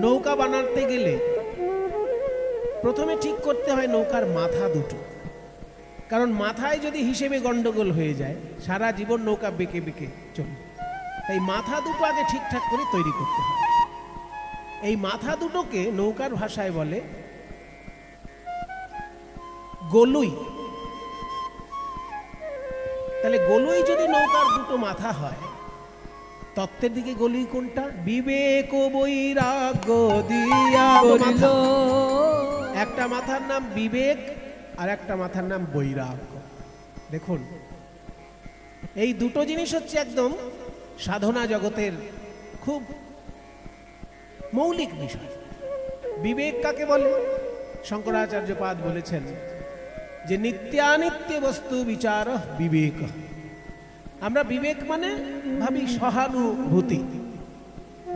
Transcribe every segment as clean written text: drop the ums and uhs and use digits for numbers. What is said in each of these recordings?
নৌকা বানাতে গেলে প্রথমে ঠিক করতে হয় নৌকার মাথা দুটো, কারণ মাথায় যদি হিসেবে গন্ডগোল হয়ে যায় সারা জীবন নৌকা বেঁকে বেঁকে চলবে। তাই মাথা দুটো আগে ঠিকঠাক করে তৈরি করতে হয়। এই মাথা দুটোকে নৌকার ভাষায় বলে গলুই। তাহলে গলুই যদি নৌকার দুটো মাথা হয়, তত্ত্বের দিকে গলুই কোনটা? বিবেক বৈরাগ্য দিয়া মাথা। একটা মাথার নাম বিবেক আর একটা মাথার নাম বৈরাগ্য। দেখুন, এই দুটো জিনিস হচ্ছে একদম সাধনা জগতের খুব মৌলিক বিষয়। বিবেক কাকে বলে? শঙ্করাচার্য পাদ বলেছেন যে নিত্যানিত্য বস্তু বিচার বিবেক। আমরা বিবেক মানে ভাবি সহানুভূতি,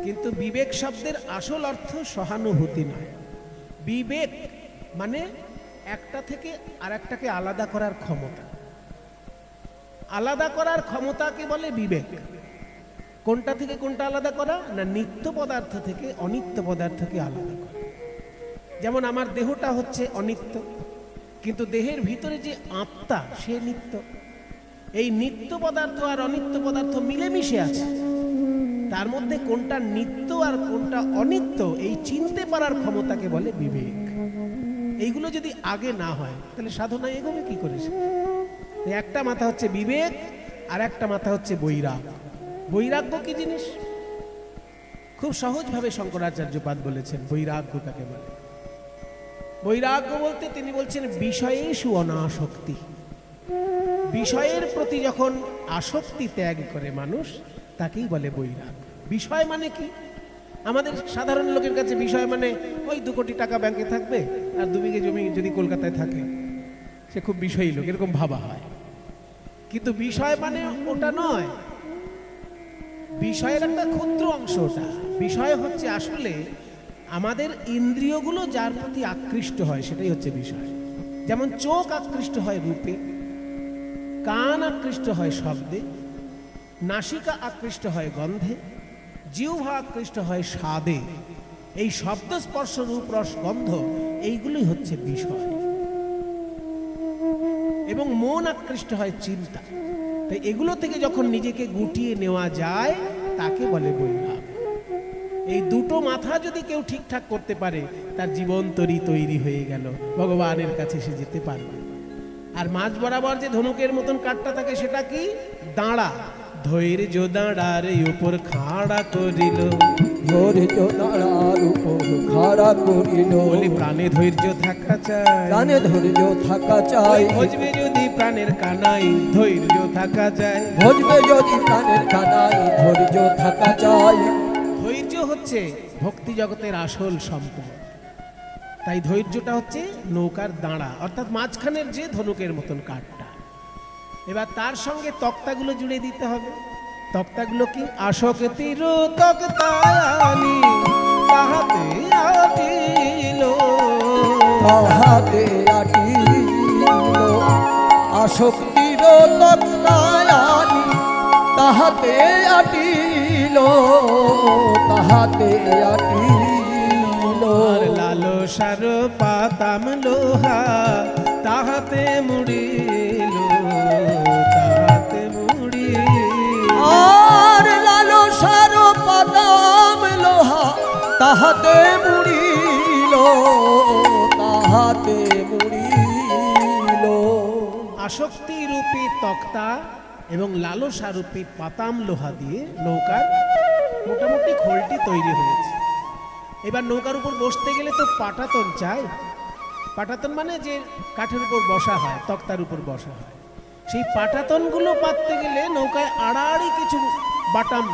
কিন্তু বিবেক শব্দের আসল অর্থ সহানুভূতি নয়। বিবেক মানে একটা থেকে আরেকটাকে আলাদা করার ক্ষমতা। আলাদা করার ক্ষমতাকে বলে বিবেক। কোনটা থেকে কোনটা আলাদা করা? না, নিত্য পদার্থ থেকে অনিত্য পদার্থকে আলাদা করা। যেমন আমার দেহটা হচ্ছে অনিত্য, কিন্তু দেহের ভিতরে যে আত্মা সে নিত্য। এই নিত্য পদার্থ আর অনিত্য পদার্থ মিলেমিশে আছে, তার মধ্যে কোনটা নিত্য আর কোনটা অনিত্য এই চিনতে পারার ক্ষমতাকে বলে বিবেক। এইগুলো যদি আগে না হয় তাহলে সাধনা এগোবে কি করে? একটা মাথা হচ্ছে বিবেক আর একটা মাথা হচ্ছে বৈরাগ্য। বৈরাগ্য কি জিনিস? খুব সহজভাবে শঙ্করাচার্য পাদ বলেছেন বৈরাগ্য কাকে বলে। বৈরাগ্য বলতে তিনি বলছেন বিষয়েষু অনাসক্তি। বিষয়ের প্রতি যখন আসক্তি ত্যাগ করে মানুষ, তাকেই বলে বৈরাগ্য। বিষয় মানে কি? আমাদের সাধারণ লোকের কাছে বিষয় মানে ওই 2 কোটি টাকা ব্যাংকে থাকবে আর 2 বিঘে জমি যদি কলকাতায় থাকে, সে খুব বিষয়ী লোক, এরকম ভাবা হয়। কিন্তু বিষয় মানে ওটা নয়, বিষয়ের একটা ক্ষুদ্র অংশ ওটা। বিষয় হচ্ছে আসলে আমাদের ইন্দ্রিয়গুলো যার প্রতি আকৃষ্ট হয় সেটাই হচ্ছে বিষয়। যেমন চোখ আকৃষ্ট হয় রূপে, কান আকৃষ্ট হয় শব্দে, নাসিকা আকৃষ্ট হয় গন্ধে, জিহ্বা আকৃষ্ট হয় স্বাদে। এই শব্দ স্পর্শ রূপ রস গন্ধ এইগুলোই হচ্ছে বিষয়। এবং মন আকৃষ্ট হয় চিন্তা। তাই এগুলো থেকে যখন নিজেকে গুটিয়ে নেওয়া যায় তাকে বলে বৈরাগ্য। এই দুটো মাথা যদি কেউ ঠিকঠাক করতে পারে, তার জীবন তৈরি হয়ে গেল, ভগবানের কাছে সে যেতে পারবে। আর মাঝ বরাবর যে ধনুকের মতন কাঠটা থাকে সেটা কি? দাঁড়া। ধৈর্য দাঁড়ার উপর খাড়া করিল, ধৈর্য দাঁড়ার উপর খাড়া করিল। বলি প্রাণে ধৈর্য থাকা চাই, প্রাণে ধৈর্য থাকা চাই। ভজবে যদি প্রাণের কানাই ধৈর্য থাকা যায়, ভজবে যদি প্রাণের কানাই ধৈর্য থাকা চাই। ধৈর্য হচ্ছে ভক্তি জগতের আসল সম্পদ। তাই ধৈর্যটা হচ্ছে নৌকার দাঁড়া, অর্থাৎ মাঝখানের যে ধনুকের মতন কাঠটা। এবার তার সঙ্গে তক্তাগুলো জুড়ে দিতে হবে। তক্তাগুলো কি? আসক্তির তক্তায়ানি তাহাতে আটিল, তাহাতে আটিল। আসক্তির তক্তায়ানি তাহাতে আটিল, তাহাতে আটিল। আর লালসার পাতাম লোহা তাহাতে মুড়িল, তাহাতে মুড়িল। আর লালসার পাতাম লোহা তাহাতে মুড়িল, তাহাতে মুড়িল। আসক্তি রূপী তক্তা এবং লালসা রূপী পাতাম লোহা দিয়ে নৌকার মোটামুটি খোলটি তৈরি হয়েছে। এবার নৌকার উপর বসতে গেলে তো পাটাতন চাই। পাটাতন মানে যে কাঠের উপর বসা হয়, তক্তার উপর বসা হয়। সেই পাটাতনগুলো পাততে গেলে নৌকায় আড়াআড়ি কিছু বাটাম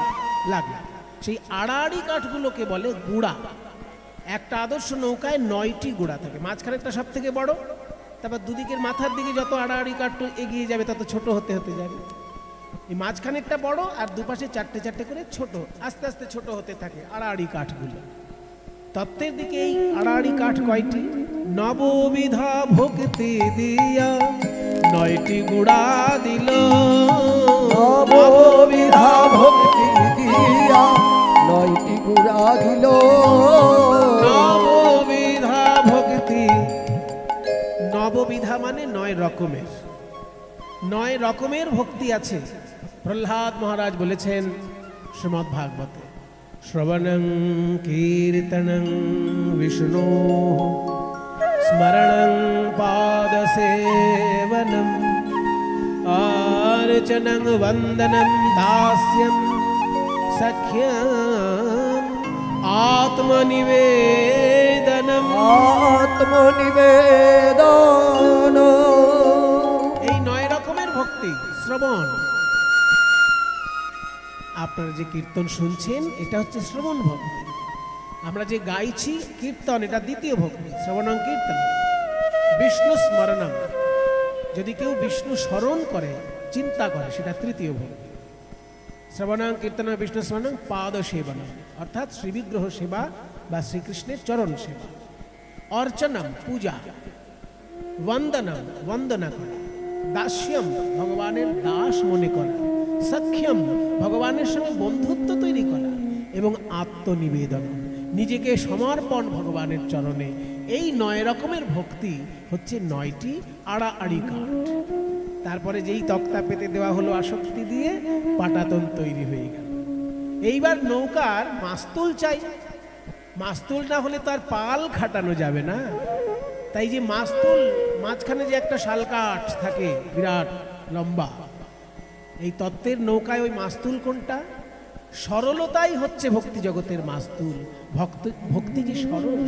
লাগে। সেই আড়াআড়ি কাঠগুলোকে বলে গুড়া। একটা আদর্শ নৌকায় 9টি গুড়া থাকে। মাঝখানেরটা সব থেকে বড়, তারপর দুদিকের মাথার দিকে যত আড়াআড়ি কাঠ এগিয়ে যাবে তত ছোট হতে হতে যাবে। এই মাঝখানেরটা বড় আর দুপাশে 4টে 4টে করে ছোট, আস্তে আস্তে ছোট হতে থাকে আড়াআড়ি কাঠগুলো। তত্ত্বের দিকে এই আড়াআড়ি কাঠ কয়টি? নববিধা ভক্তি দিয়া 9টি গুড়া দিল, নববিধা ভক্তি দিয়া 9টি গুড়া দিল। রকমের, 9 রকমের ভক্তি আছে। প্রহ্লাদ মহারাজ বলেছেন শ্রীমদ্ ভাগবতে, শ্রবণং কীর্তনং বিষ্ণু স্মরণং পাদসেবনম আর্চনং বন্দনম দাস্যম সখ্যম আত্মনিবেদনম। আত্মনিবেদন, এই 9 রকমের ভক্তি। শ্রবণ, আপনারা যে কীর্তন শুনছেন এটা হচ্ছে শ্রবণ ভক্তি। আমরা যে গাইছি কীর্তন, এটা দ্বিতীয় ভক্তি, শ্রবণং কীর্তন। বিষ্ণু স্মরণম, যদি কেউ বিষ্ণু স্মরণ করে, চিন্তা করে, সেটা তৃতীয় ভক্তি। শ্রবণং কীর্তনং বিষ্ণু স্মরণং পাদ সেবনম, অর্থাৎ শ্রীবিগ্রহ সেবা বা শ্রীকৃষ্ণের চরণ সেবা। অর্চনম, পূজা। বন্দনম, বন্দনা করা। দাস্যম, ভগবানের দাস মনে করা। সখ্যম, ভগবানের সঙ্গে বন্ধুত্ব তৈরি করা। এবং আত্মনিবেদন, নিজেকে সমর্পণ ভগবানের চরণে। এই 9 রকমের ভক্তি হচ্ছে 9টি আড়াআড়ি কাঠ। তারপরে যেই তক্তা পেতে দেওয়া হলো আসক্তি দিয়ে, পাটাতন তৈরি হয়ে গেল। এইবার নৌকার মাস্তুল চাই। মাস্তুল না হলে তার পাল খাটানো যাবে না। তাই যে মাস্তুল, মাঝখানে যে একটা শালকাঠ থাকে বিরাট লম্বা, এই তত্ত্বের নৌকায় ওই মাস্তুল কোনটা? সরলতাই হচ্ছে ভক্তি জগতের মাস্তুল। ভক্তি যে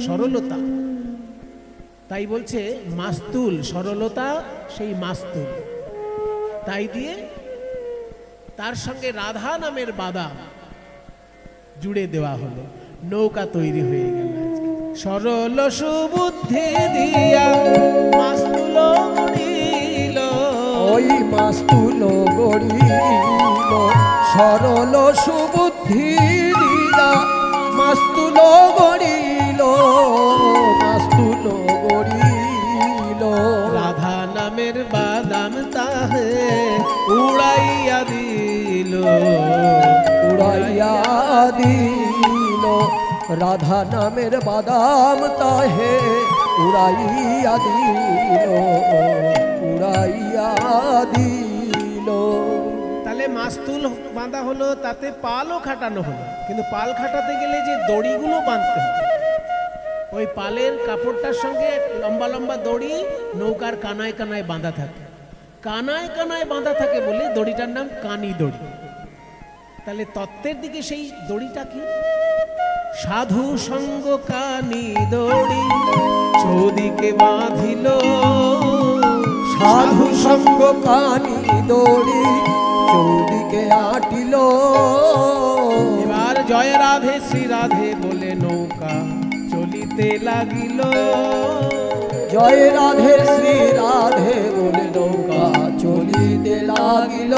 সরলতা, তাই বলছে মাস্তুল, সরলতা সেই মাস্তুল। তাই দিয়ে তার সঙ্গে রাধা নামের বাদাম জুড়ে দেওয়া হলো, নৌকা তৈরি হয়ে গেল। সরল সুবুদ্ধি দিয়া মাস্তুল গড়িল, ওই মাস্তুল গড়িল। সরল সুবুদ্ধি দিয়া মাস্তুল গড়িল, মাস্তুল গড়িল। রাধা নামের বাদাম তাহে উড়াইয়া দিল, উড়াইয়া দিল। রাধা নামের বাদাম তাহে উড়াইয়া দিল, উড়াইয়া দিল। তাহলে মাস্তুল বাঁধা হলো, তাতে পালও খাটানো হলো। কিন্তু পাল খাটাতে গেলে যে দড়িগুলো বাঁধতে হবে, ওই পালের কাপড়টার সঙ্গে লম্বা লম্বা দড়ি নৌকার কানায় কানায় বাঁধা থাকে। কানায় কানায় বাঁধা থাকে বলে দড়িটার নাম কানি দড়ি। তাহলে তত্ত্বের দিকে সেই দড়িটা কি? সাধু সঙ্গ কানি দড়ি চৌদিকে বাঁধিল, সাধু সঙ্গ কানি দড়ি চৌদিকে আটিল। এবার জয় রাধে শ্রী রাধে বলে নৌকা চলিতে লাগিল। জয় রাধে শ্রী রাধে বলে নৌকা চলিতে লাগিল।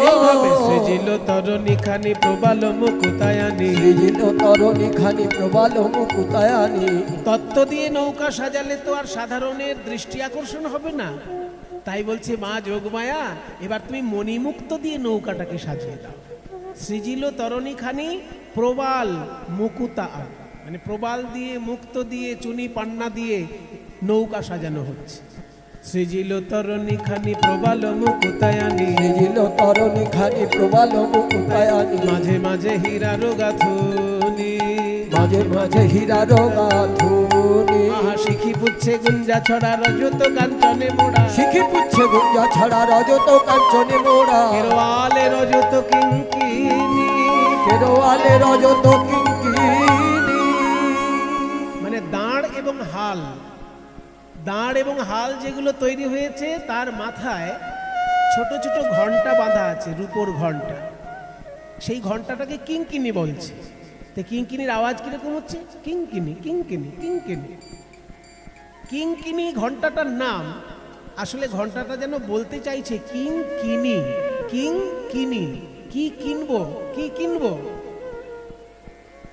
এইভাবে সৃজিল তরণী খানি প্রবাল মুকুতায়ানি, সৃজিল তরণী খানি প্রবাল মুকুতায়ানি। তত্ত্ব দিয়ে নৌকা সাজালে তো আর সাধারণের দৃষ্টি আকর্ষণ হবে না। তাই বলছে মা যোগমায়া, এবার তুমি মণিমুক্ত দিয়ে নৌকাটাকে সাজিয়ে দাও। সৃজিল তরণী খানি প্রবাল মুকুতা, মানে প্রবাল দিয়ে, মুক্ত দিয়ে, চুনি পান্না দিয়ে নৌকা সাজানো হচ্ছে। সৃজিল তরণী খানি প্রবাল মুকুতায়ানি, সৃজিল তরণী খানি প্রবাল মুকুতায়ানি। মাঝে মাঝে হীরার গাথুনি, মাঝে মাঝে হীরার গাথুনি। আহা শিখি পুচ্ছে গুঞ্জা ছড়া রজত কাঞ্চনে মোড়া, শিখি পুচ্ছে গুঞ্জা ছড়া রজত কাঞ্চনে মোড়া। কেরওয়ালে রজত কিঙ্কিনি, কেরওয়ালে রজত কিঙ্কিনি। মানে দাঁড় এবং হাল, দাঁড় এবং হাল যেগুলো তৈরি হয়েছে তার মাথায় ছোট ছোট ঘন্টা বাঁধা আছে, রূপোর ঘন্টা। সেই ঘন্টাটাকে কিঙ্কিনি বলছে। তো কিঙ্কিনির আওয়াজ কিরকম হচ্ছে? কিঙ্কিনি কিঙ্কিনি কিঙ্কিনি। কিঙ্কিনি ঘন্টাটার নাম। আসলে ঘন্টাটা যেন বলতে চাইছে কিঙ্কিনি, কিঙ্কিনি। কি কিনবো, কি কিনবো?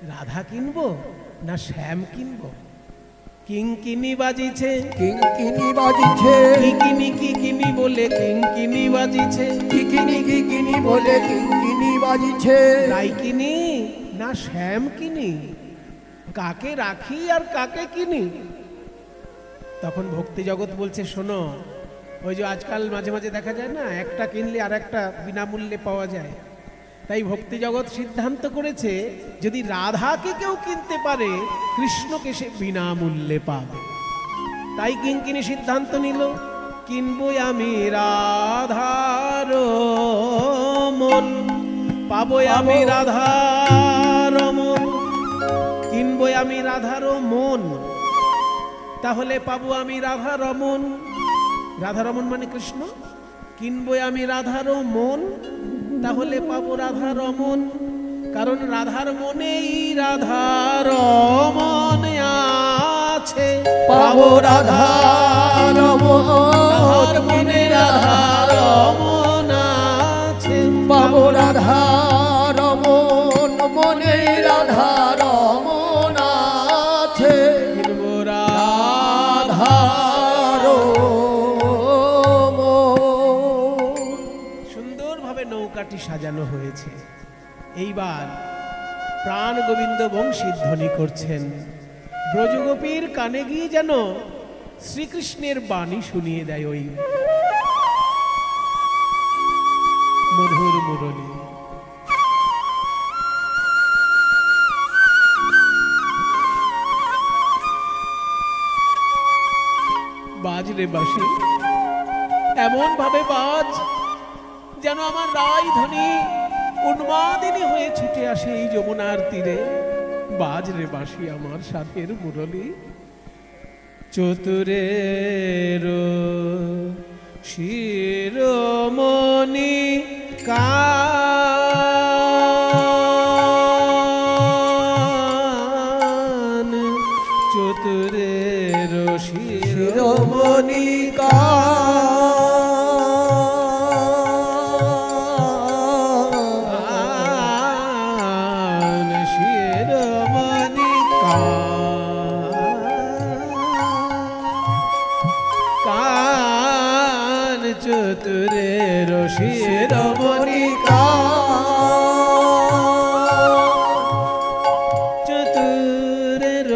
রাধা কিনবো না শ্যাম কিনবো? কিঙ্কিনি বাজিছে, কিঙ্কিনি বাজিছে। কিকিনি কিকিনি বলে কিঙ্কিনি বাজিছে, কিকিনি কিকিনি বলে কিঙ্কিনি বাজিছে। রাইকিনি না শ্যাম কিনি? কাকে রাখি আর কাকে কিনি? তখন ভক্তি জগৎ বলছে, শোনো, ওই যে আজকাল মাঝে মাঝে দেখা যায় না, একটা কিনলে আর একটা বিনামূল্যে পাওয়া যায়। তাই ভক্তি জগৎ সিদ্ধান্ত করেছে যদি রাধাকে কেউ কিনতে পারে কৃষ্ণকে সে বিনামূল্যে পাবে। তাই কিঙ্কিনী সিদ্ধান্ত নিল, কিনবো আমি রাধার মন, পাবো আমি রাধার মন। কিনবো আমি রাধার মন, তাহলে পাবো আমি রাধারমন। রাধারমন মানে কৃষ্ণ। কিনবো আমি রাধার মন, তাহলে পাবো রাধারমন। কারণ রাধার মনেই রাধারমন আছে, পাবো রাধারমন। রাধার মনে রাধারমন আছে, পাবো রাধারমন, মনে রাধারমন আছে। কিনবো সুন্দরভাবে নৌকাটি সাজানো হয়েছে। এইবার প্রাণ গোবিন্দ বংশী ধ্বনি করছেন, ব্রজগোপীর কানে গিয়ে যেন শ্রীকৃষ্ণের বাণী শুনিয়ে দেয় ওই মধুর মুরলী। বাজ রে বাঁশি, এমন ভাবে বাজ যেন আমার রায় ধ্বনি উন্মাদিনী হয়ে ছুটে আসে এই যমুনার তীরে। বাজ রে বাঁশি আমার সাথের মুরলী, চতুরের শিরোমণি কান, চতুরের শিরোমণি কান, শিরোমণি কান, চতুরের শিরোমণি চতুরের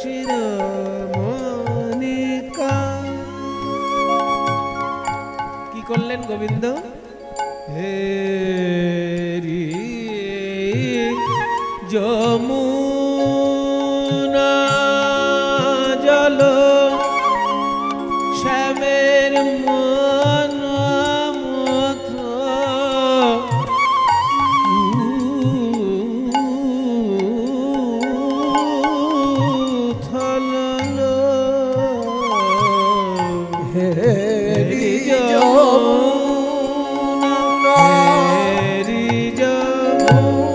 শিরোমণি। কি করলেন গোবিন্দ? হে রি যমুনা জল শ্যামের মন মথ, থলল হেরি যমুনা, হেরি যমুনা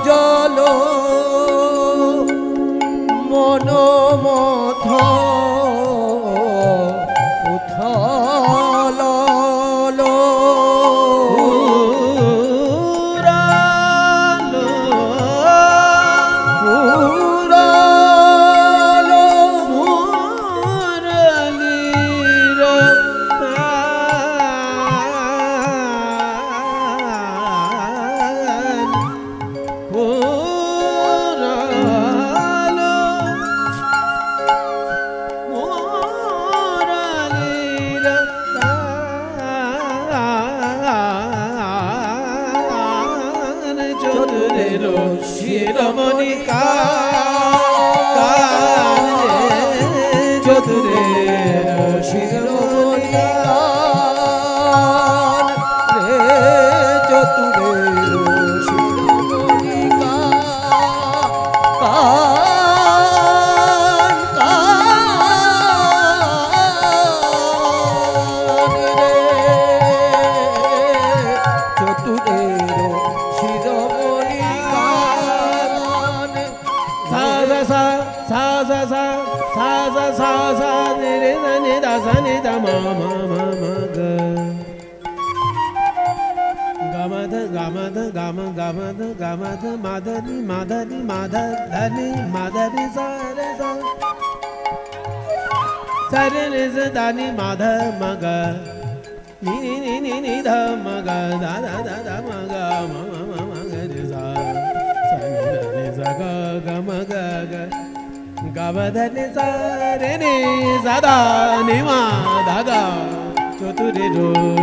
জল মনোমথ উথল শিরোমণি কান, চতুরের শিরোমণি কান, রে চতুরের শিরোমণি কান, কান রে চতুরের শিরোমণি কান। সা সা সা সা সা সা সা সা সা রে রে নে দা সা নে দা মা মা মা মা গ গামা দ গামা দ গামা গামা দ গামা দ মাদনি মাদনি মাদ ধনি মাদনি সা রে সা সা রে রে স দানি মাধ মগ নি নি নি নি নি ध মগ দা দা দা দা মগ মা মা মা মা গ রে সা সা নি দ নি সা গ গ ম গ গ গাবাধানে সারে নে সাদা নে মা দাদা চতুরে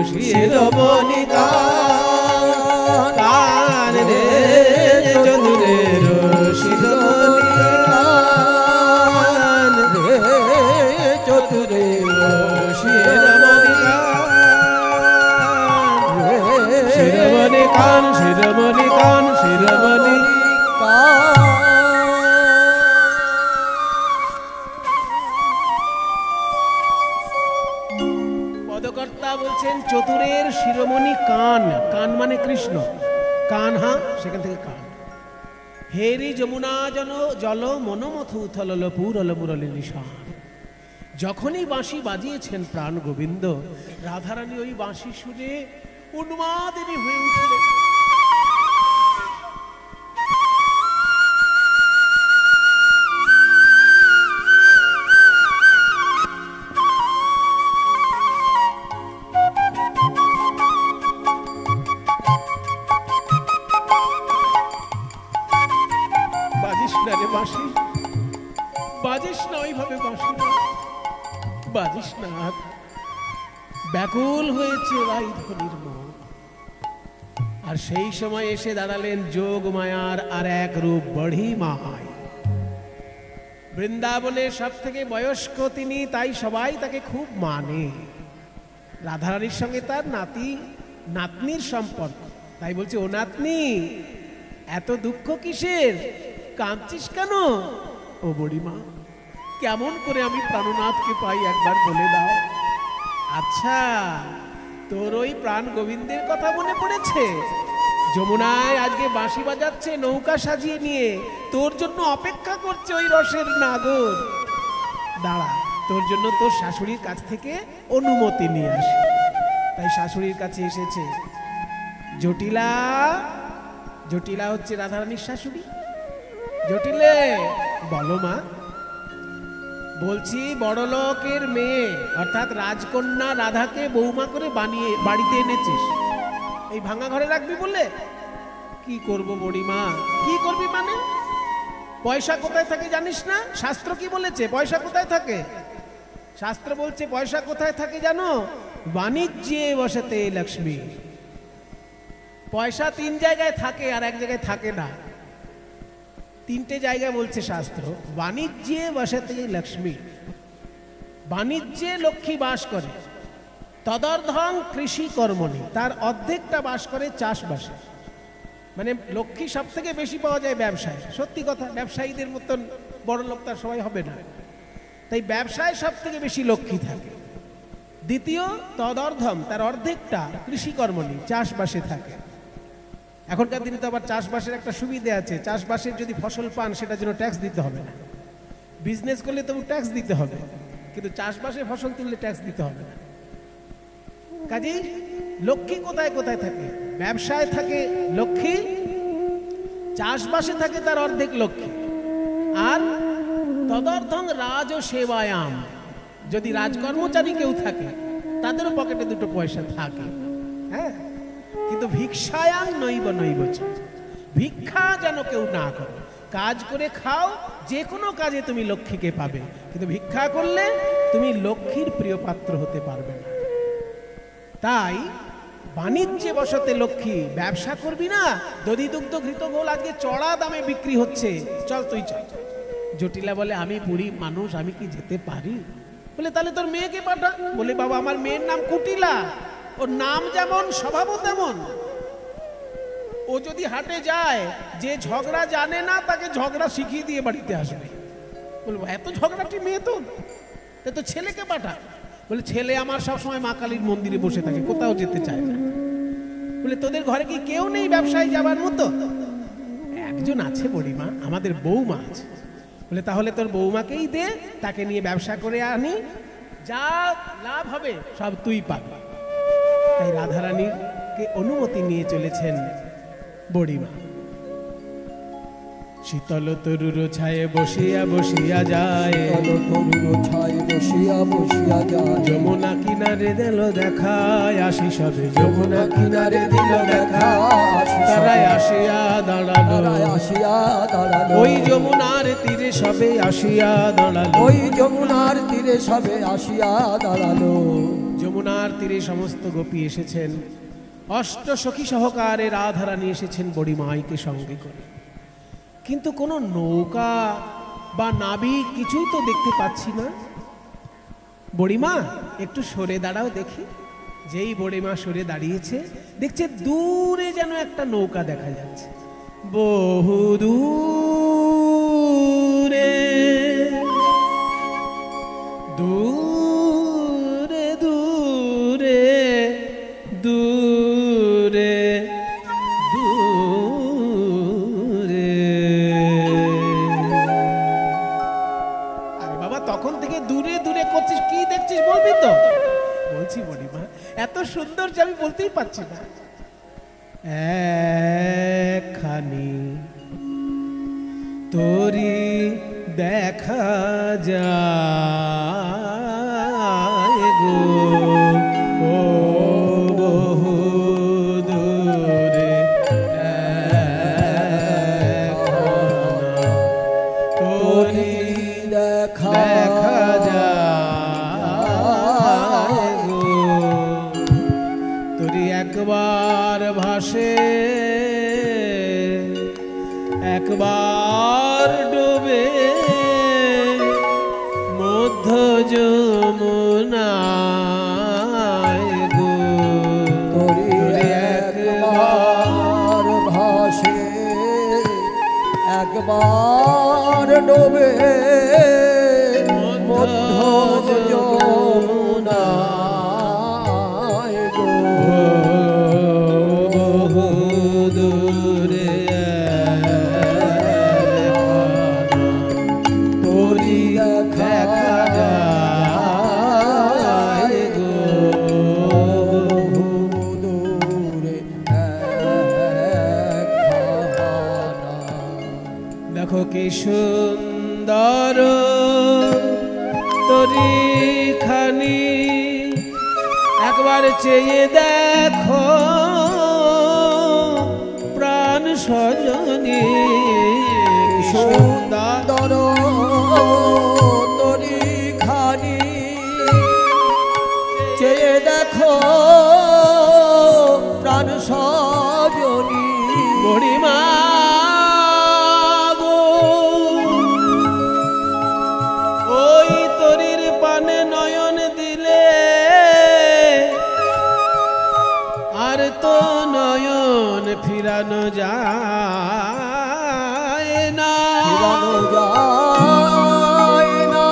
শিরোমণি কান রে চতুরে শিরোমণি কান রে চতুরে শিরোমণি কান শিরোমণি কান শিরোমণি কান। পদকর্তা বলছেন চতুরের শিরোমণি কান, কান মানে কৃষ্ণ, কান হা সেখান থেকে কান। হেরি যমুনা জল মনোমথ উথল পুরল মুরলি নিশান। যখনই বাঁশি বাজিয়েছেন প্রাণ গোবিন্দ, রাধারানী ওই বাঁশি শুনে উন্মাদিনী হয়ে উঠলেন। বাজিস না রে বাঁশি, বাজিস না ওইভাবে বাঁশি, বাজিস না। ব্যাকুল হয়েছে রাইধনির মন। আর সেই সময় এসে দাঁড়ালেন যোগ মায়ার আর এক রূপ বড়ি মায়। বৃন্দাবনের সব থেকে বয়স্ক তিনি, তাই সবাই তাকে খুব মানে। রাধারানীর সঙ্গে তার নাতনির সম্পর্ক, তাই বলছে ও নাতনি এত দুঃখ কিসের, কাঁদছিস কেন? ও বুড়িমা কেমন করে আমি প্রাণনাথকে পাই একবার বলে দাও। আচ্ছা তোর ওই প্রাণ গোবিন্দের কথা মনে পড়েছে? যমুনায় আজকে বাঁশি বাজাচ্ছে নৌকা সাজিয়ে নিয়ে, তোর জন্য অপেক্ষা করছে ওই রসের নাগর। দাঁড়া, তোর জন্য তোর শাশুড়ির কাছ থেকে অনুমতি নিয়ে আসে। তাই শাশুড়ির কাছে এসেছে। জটিলা, জটিলা হচ্ছে রাধারানীর শাশুড়ি। জটিলে বলো মা। বলছি বড় লোকের মেয়ে অর্থাৎ রাজকন্যা রাধাকে বৌমা করে বানিয়ে বাড়িতে এনেছিস, এই ভাঙা ঘরে রাখবি বলে? কি করব বুড়িমা? কি করবি মানে? পয়সা কোথায় থাকে জানিস না? শাস্ত্র কি বলেছে পয়সা কোথায় থাকে? শাস্ত্র বলছে পয়সা কোথায় থাকে জানো? বাণিজ্যে বসতে লক্ষ্মী। পয়সা তিন জায়গায় থাকে আর এক জায়গায় থাকে না। তিনটে জায়গায় বলছে শাস্ত্র। বাণিজ্যে বসতে লক্ষ্মী, বাণিজ্যে লক্ষ্মী বাস করে। তদর্ধং কৃষি কর্মণি, তার অর্ধেকটা বাস করে চাষবাসে। মানে লক্ষ্মী সব থেকে বেশি পাওয়া যায় ব্যবসায়। সত্যি কথা, ব্যবসায়ীদের মতন বড় লোক তার সবাই হবে না, তাই ব্যবসায় সব থেকে বেশি লক্ষ্মী থাকে। দ্বিতীয় তদর্ধম, তার অর্ধেকটা কৃষিকর্মণি, চাষবাসে থাকে। এখনকার দিনে তো আবার চাষবাসের একটা সুবিধে আছে, চাষবাসের যদি ফসল পান সেটার জন্য ট্যাক্স দিতে হবে না। বিজনেস করলে তবু ট্যাক্স দিতে হবে, কিন্তু চাষবাসে ফসল তুললে ট্যাক্স দিতে হবে না। কাজেই লক্ষ্মী কোথায় কোথায় থাকে? ব্যবসায় থাকে লক্ষ্মী, চাষবাসে থাকে তার অর্ধেক লক্ষ্মী। আর তদর্থং রাজ সেবায়াম, যদি রাজকর্মচারী কেউ থাকে তাদেরও পকেটে দুটো পয়সা থাকে। হ্যাঁ, কিন্তু ভিক্ষায়াং নৈব নৈব, ভিক্ষা যেন কেউ না করে। কাজ করে খাও, যে কোনো কাজে তুমি লক্ষ্মীকে পাবে, কিন্তু ভিক্ষা করলে তুমি লক্ষ্মীর প্রিয় পাত্র হতে পারবে না। তাই বাণিজ্যে বসতে লক্ষ্মী, ব্যবসা করবি না? দধি দুগ্ধ ঘৃত গোল আজকে চড়া দামে বিক্রি হচ্ছে, চল তুই চল। জটিলা বলে আমি পুরী মানুষ, আমি কি যেতে পারি? বলে তাহলে তোর মেয়েকে পাঠা। বলে বাবা আমার মেয়ের নাম কুটিলা, ওর নাম যেমন স্বভাবও তেমন। ও যদি হাটে যায়, যে ঝগড়া জানে না তাকে ঝগড়া শিখিয়ে দিয়ে বাড়িতে আসবে। বলবো এত ঝগড়াটি মেয়ে তো ছেলেকে পাঠা। বলে ছেলে আমার সবসময় মা কালীর মন্দিরে বসে থাকে, কোথাও যেতে চায় না। বলে তোদের ঘরে কি কেউ নেই ব্যবসায় যাবার মতো? একজন আছে বুড়িমা, আমাদের বৌমা আছে। বলে তাহলে তোর বৌমাকেই দে, তাকে নিয়ে ব্যবসা করে আনি, যা লাভ হবে সব তুই পাবি। তাই রাধারানীকে অনুমতি নিয়ে চলেছেন বুড়িমা। শীতল তরুর ছায়ে বসিয়া বসিয়া যায়, তরুর ছায় বসিয়া বসিয়া যায়। যমুনা কিনারে দিল দেখায় আসি সবে, যমুনা কিনারে দিল দেখা তারাই আসিয়া দাঁড়ালো, তারাই আসিয়া দাঁড়ালো। ওই যমুনার তীরে সবে আসিয়া দাঁড়ালো, ওই যমুনার তীরে সবে আসিয়া দাঁড়ালো। যমুনার তীরে সমস্ত গোপী এসেছেন, অষ্ট সখী সহকারে রাধারানী এসেছেন বড়ি মাইকে সঙ্গে করে, কিন্তু কোনো নৌকা বা নাবিক কিছুই তো দেখতে পাচ্ছি না। বড়িমা একটু সরে দাঁড়াও দেখি। যেই বড়িমা সরে দাঁড়িয়েছে, দেখছে দূরে যেন একটা নৌকা দেখা যাচ্ছে, বহু দূরে দূরে দূরে দূরে দূরে। আরে বাবা, তখন থেকে দূরে দূরে করছিস, কি দেখছিস বলবি তো? বলছি বড়িমা, এত সুন্দর যে আমি বলতেই পারছি না। একখানি তোরি দেখা যায় গো, ও বহু দূরে তোরি দেখা দেখা যায় গো, তোরি একবার ভাসে একবার ডুবে মধ্য যমুনায় গো, তোরি একবার ভাসে একবার ডোবে মধ্য যমুনায় গো। বহু দূরে তোরি দেখা যায় গো, বহু দূরে একখানা। দেখো কি সুন্দর তোরি খানি, একবার চেয়ে দেখো প্রাণ সজনী, সুন্দর তরি খানি চেয়ে দেখো প্রাণ সজনী। বড়িমা গো, ওই তরির পানে নয়ন দিলে আর তো নয়ন ফিরানো যায় না, ফিরানো যায় না।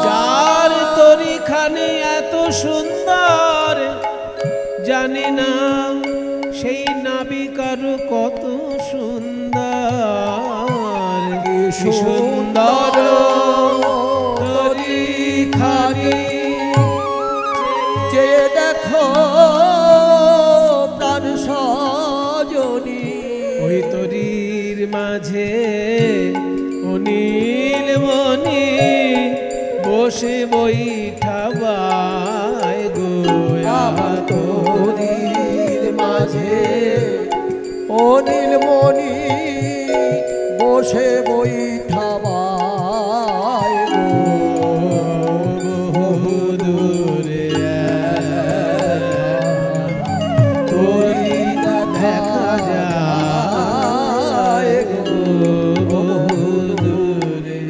যার তরি খানি এত সুন্দর, জানি না সেই নাবিকার কত সুন্দর, কি সুন্দর তরি খানি চেয়ে দেখো প্রাণ সজনী। ওই তরির মাঝে অনিল মনি বসে বৈঠাবায় গো, আমার তোরির মাঝে অনিলমণি বসে বৈঠাবায় গো। বহু দূরে তোরি দেখা যায় গো, বহু দূরে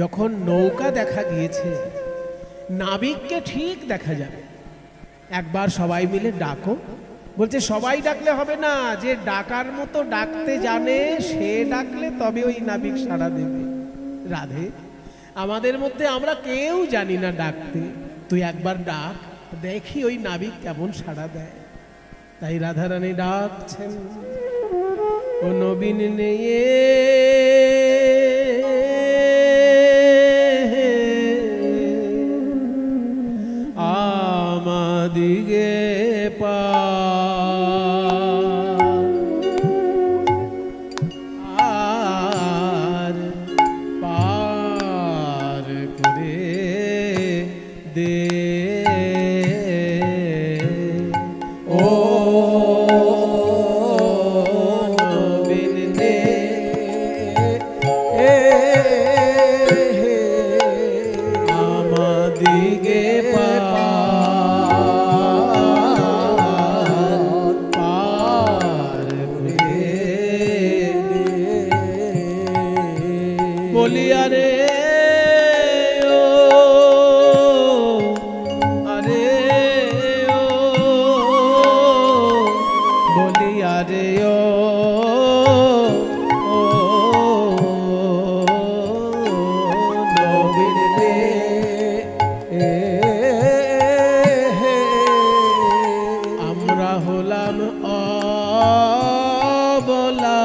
যখন নৌকা দেখা গিয়েছে, নাবিককে ঠিক দেখা যাবে, একবার সবাই মিলে ডাকো। বলছে সবাই ডাকলে হবে না, যে ডাকার মতো ডাকতে জানে সে ডাকলে তবে ওই নাবিক সাড়া দেবে। রাধে, আমাদের মধ্যে আমরা কেউ জানি না ডাকতে, তুই একবার ডাক, দেখি ওই নাবিক কেমন সাড়া দেয়। তাই রাধারানী ডাকছেন, ও নবীন নেয়ে নবীন নে আমাদিগে পার করে বলিয়া রে আমরা হলাম অবলা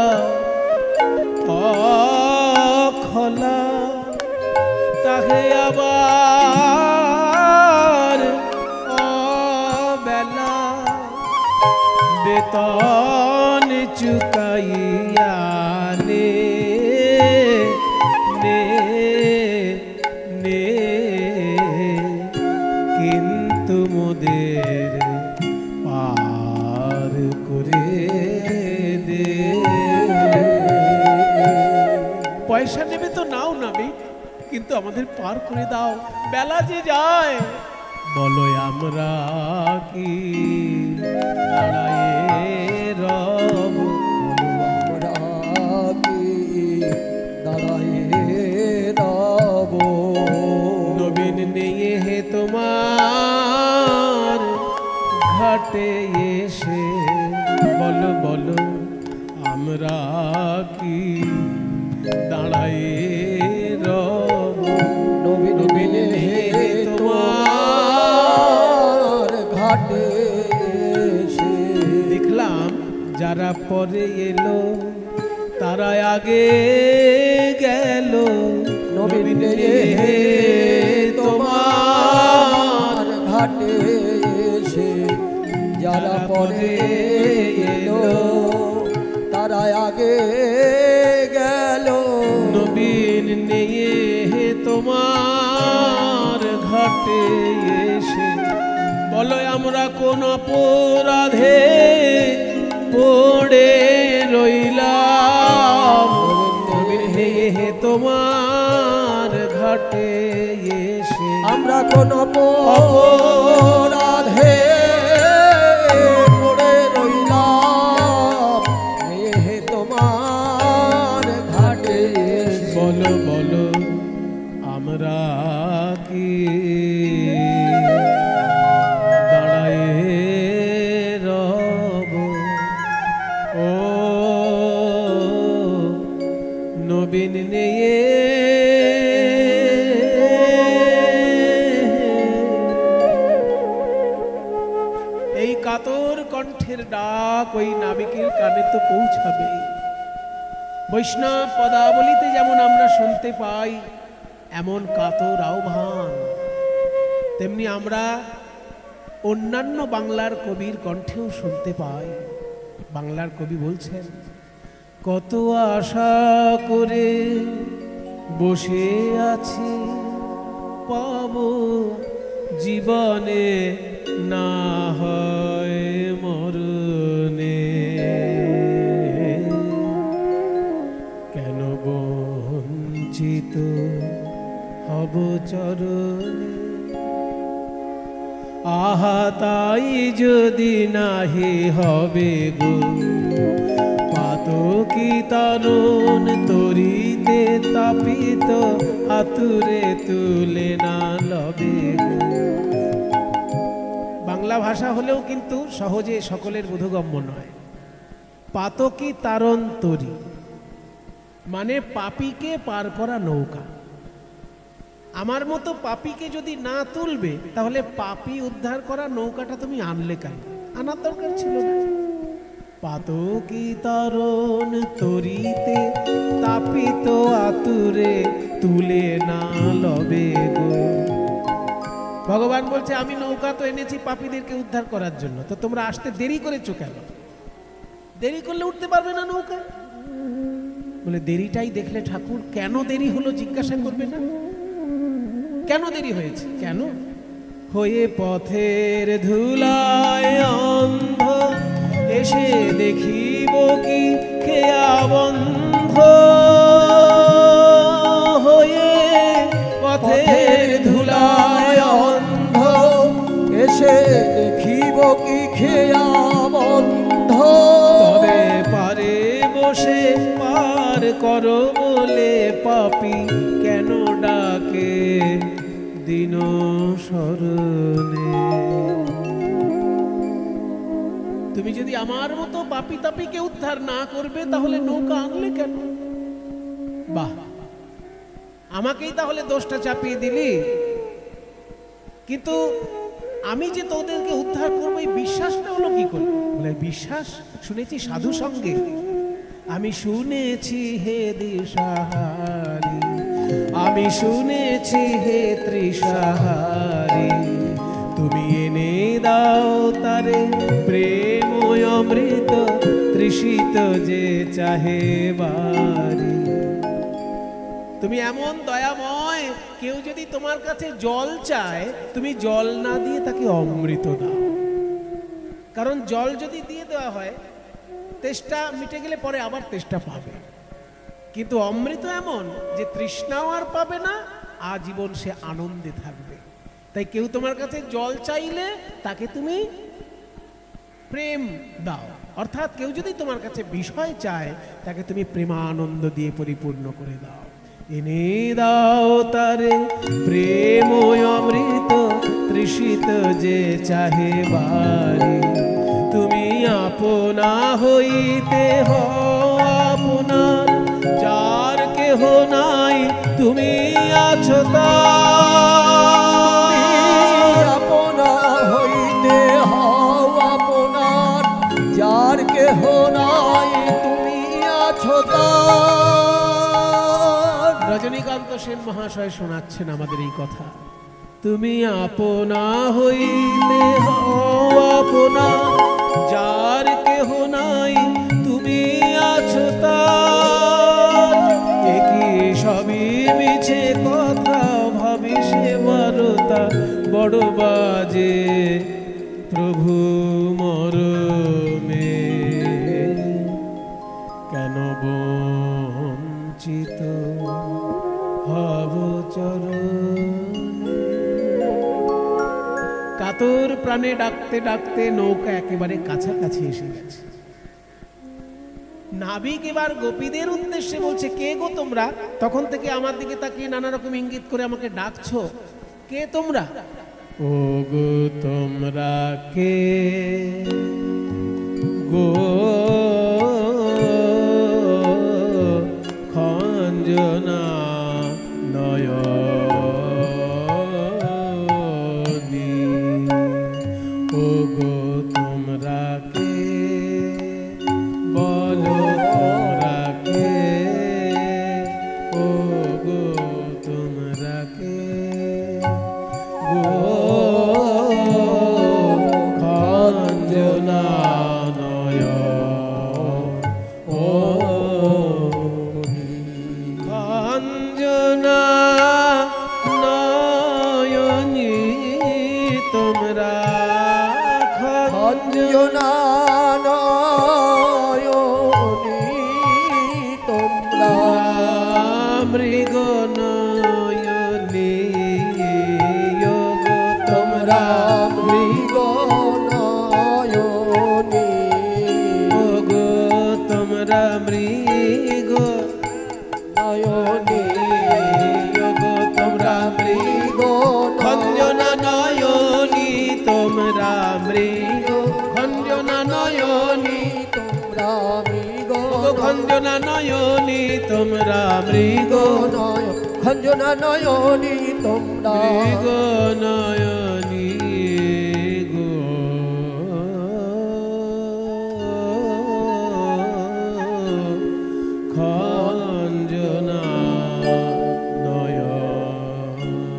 অখলা তাহে আবার অবেলা বেতন চুকাইয়া নে নে নে কিন্তু মোদের পার করে দে পয়সা নেবে তো নাও নাবি কিন্তু আমাদের পার করে দাও বেলা যে যায় বলো আমরা কি দাঁড়ায়ে রব আমরা কি দাঁড়ায়ে রব নবীন নেয়ে হে তোমার ঘাটে এসে বলো বলো আমরা কি দাঁড়ায়ে রব নবীন হে তোমার ঘাটে এসে দেখলাম যারা পরে এলো তারা আগে গেল নবীন হে তোমার ঘাটে এসে যারা পরে এলো তারা আগে গেল নবীন নিয়ে হে তোমার ঘাটে এসে বলো আমরা কোন অপরাধে পড়ে রইলাম নবীন নিয়ে হে তোমার ঘাটে এসে আমরা কোন অপরাধে পড়ে রইলাম হে তোমার ঘাটে বলো বলো আমরা কি দাঁড়ায়ে রব ও নবীন নিয়ে এই কাতর কণ্ঠের ডাক ওই নাবিকের কানে তো পৌঁছাবে বৈষ্ণব পদাবলিতে যেমন আমরা শুনতে পাই এমন কাতর আহ্বান তেমনি আমরা অন্যান্য বাংলার কবির কণ্ঠেও শুনতে পাই বাংলার কবি বলছেন কত আশা করে বসে আছি পাবো জীবনে না হয় মরণে কেন বঞ্চিত হব চরণে আহা তাই যদি নাহি হবে গো পাতকি তরুণ তরিতে তাপিত আতুরে তুলে না লবে গো বাংলা ভাষা হলেও কিন্তু সহজে সকলের বোধগম্য নয় পাতকি তারণ তরি মানে পাপীকে পার করা নৌকা আমার মতো পাপীকে যদি না তুলবে তাহলে পাপী উদ্ধার করা নৌকাটা তুমি আনলে কেন আনার দরকার ছিল না পাতকি তরণ তরিতে তাপিত আতুরে তুলে না লবে গো ভগবান বলছে আমি নৌকা তো এনেছি পাপীদেরকে উদ্ধার করার জন্য তো তোমরা আসতে দেরি করেছো কেন দেরি করলে উঠতে পারবে না নৌকা বলে দেরিটাই দেখলে ঠাকুর কেন দেরি হলো জিজ্ঞাসা করবে না কেন দেরি হয়েছে কেন হয়ে পথের ধুলায় অন্ধ, এসে দেখিব কি খেয়া বন্ধ। হয়ে পথের ধুলায় অন্ধ, এসে দেখিব কি খেয়া বন্ধ। তবে পারে বসে পার করো বলে পাপী কেন ডাকে দিন স্মরণে। তুমি যদি আমার মতো পাপী তাপীকে উদ্ধার না করবে তাহলে নৌকা আনলে কেন? বাহ, আমাকেই তাহলে দোষটা চাপিয়ে দিলি। কিন্তু আমি যে তোদেরকে উদ্ধার করবো এই বিশ্বাসটা হলো কি করে? বলে বিশ্বাস শুনেছি সাধু সঙ্গে, আমি শুনেছি হে দিশাহারি, আমি শুনেছি হে তৃষাহারি, তুমি এনে দাও তারে প্রেম অমৃত, তৃষিত যে চাহে বারি। তুমি এমন দয়াময়, কেউ যদি তোমার কাছে জল চায় তুমি জল না দিয়ে তাকে অমৃত দাও। কারণ জল যদি দিয়ে দেওয়া হয় তেষ্টা মিটে গেলে পরে আবার তেষ্টা পাবে, কিন্তু অমৃত এমন যে তৃষ্ণাও আর পাবে না, আজীবন সে আনন্দে থাকবে। তাই কেউ তোমার কাছে জল চাইলে তাকে তুমি প্রেম দাও, অর্থাৎ কেউ যদি তোমার কাছে বিষয় চায় তাকে তুমি প্রেমানন্দ দিয়ে পরিপূর্ণ করে দাও। এনে দাও তারে প্রেম অমৃত, তৃষিত যে চাহে বারি, তুমি আপনা হইতে হও আপনার, যার কেহ নাই তুমি আছো তার। আপনা হইতে হও আপনার, যার কেহ নাই তুমি আছো তার। রজনীকান্ত সেন মহাশয় শোনাচ্ছেন আমাদের এই কথা। তুমি আপনা হইতে হও আপনার, যার কেহ নাই তুমি আছো তার। একই সবই মিছে কথা ভাবি সে বারতা, বড় বাজে প্রভু মরমে। কেন বঞ্চিত হব চরণে। কাতর প্রাণে ডাকতে ডাকতে নৌকা একেবারে কাছাকাছি এসে গেছে। নাবিক এবার গোপীদের উদ্দেশ্যে বলছে, কে গো তোমরা? তখন থেকে আমার দিকে তাকিয়ে নানা রকম ইঙ্গিত করে আমাকে ডাকছো, কে তোমরা? ও গো তোমরা কে গো খঞ্জনা নয়নি, ও গো তোমরা কে বলো তোমরা কে, ও গো তোমরা কে গো খঞ্জনা খঞ্জনা নয়নি, তোমরা খঞ্জনা নয়নি, তোমরা মৃগ নয়নি, তোমরা মৃগ নয়নি, গো তোমরা মৃগ নয়নি, গো তোমরা মৃগ খঞ্জনা নয়নি, তোমরা মৃগ খঞ্জনা নয়নি, তোমরা মৃগ খঞ্জনা নয়নি, তোমরা মৃগ খঞ্জনা নয়নি, তোমরা মৃগ নয়নি গো। খঞ্জনা নয়নি।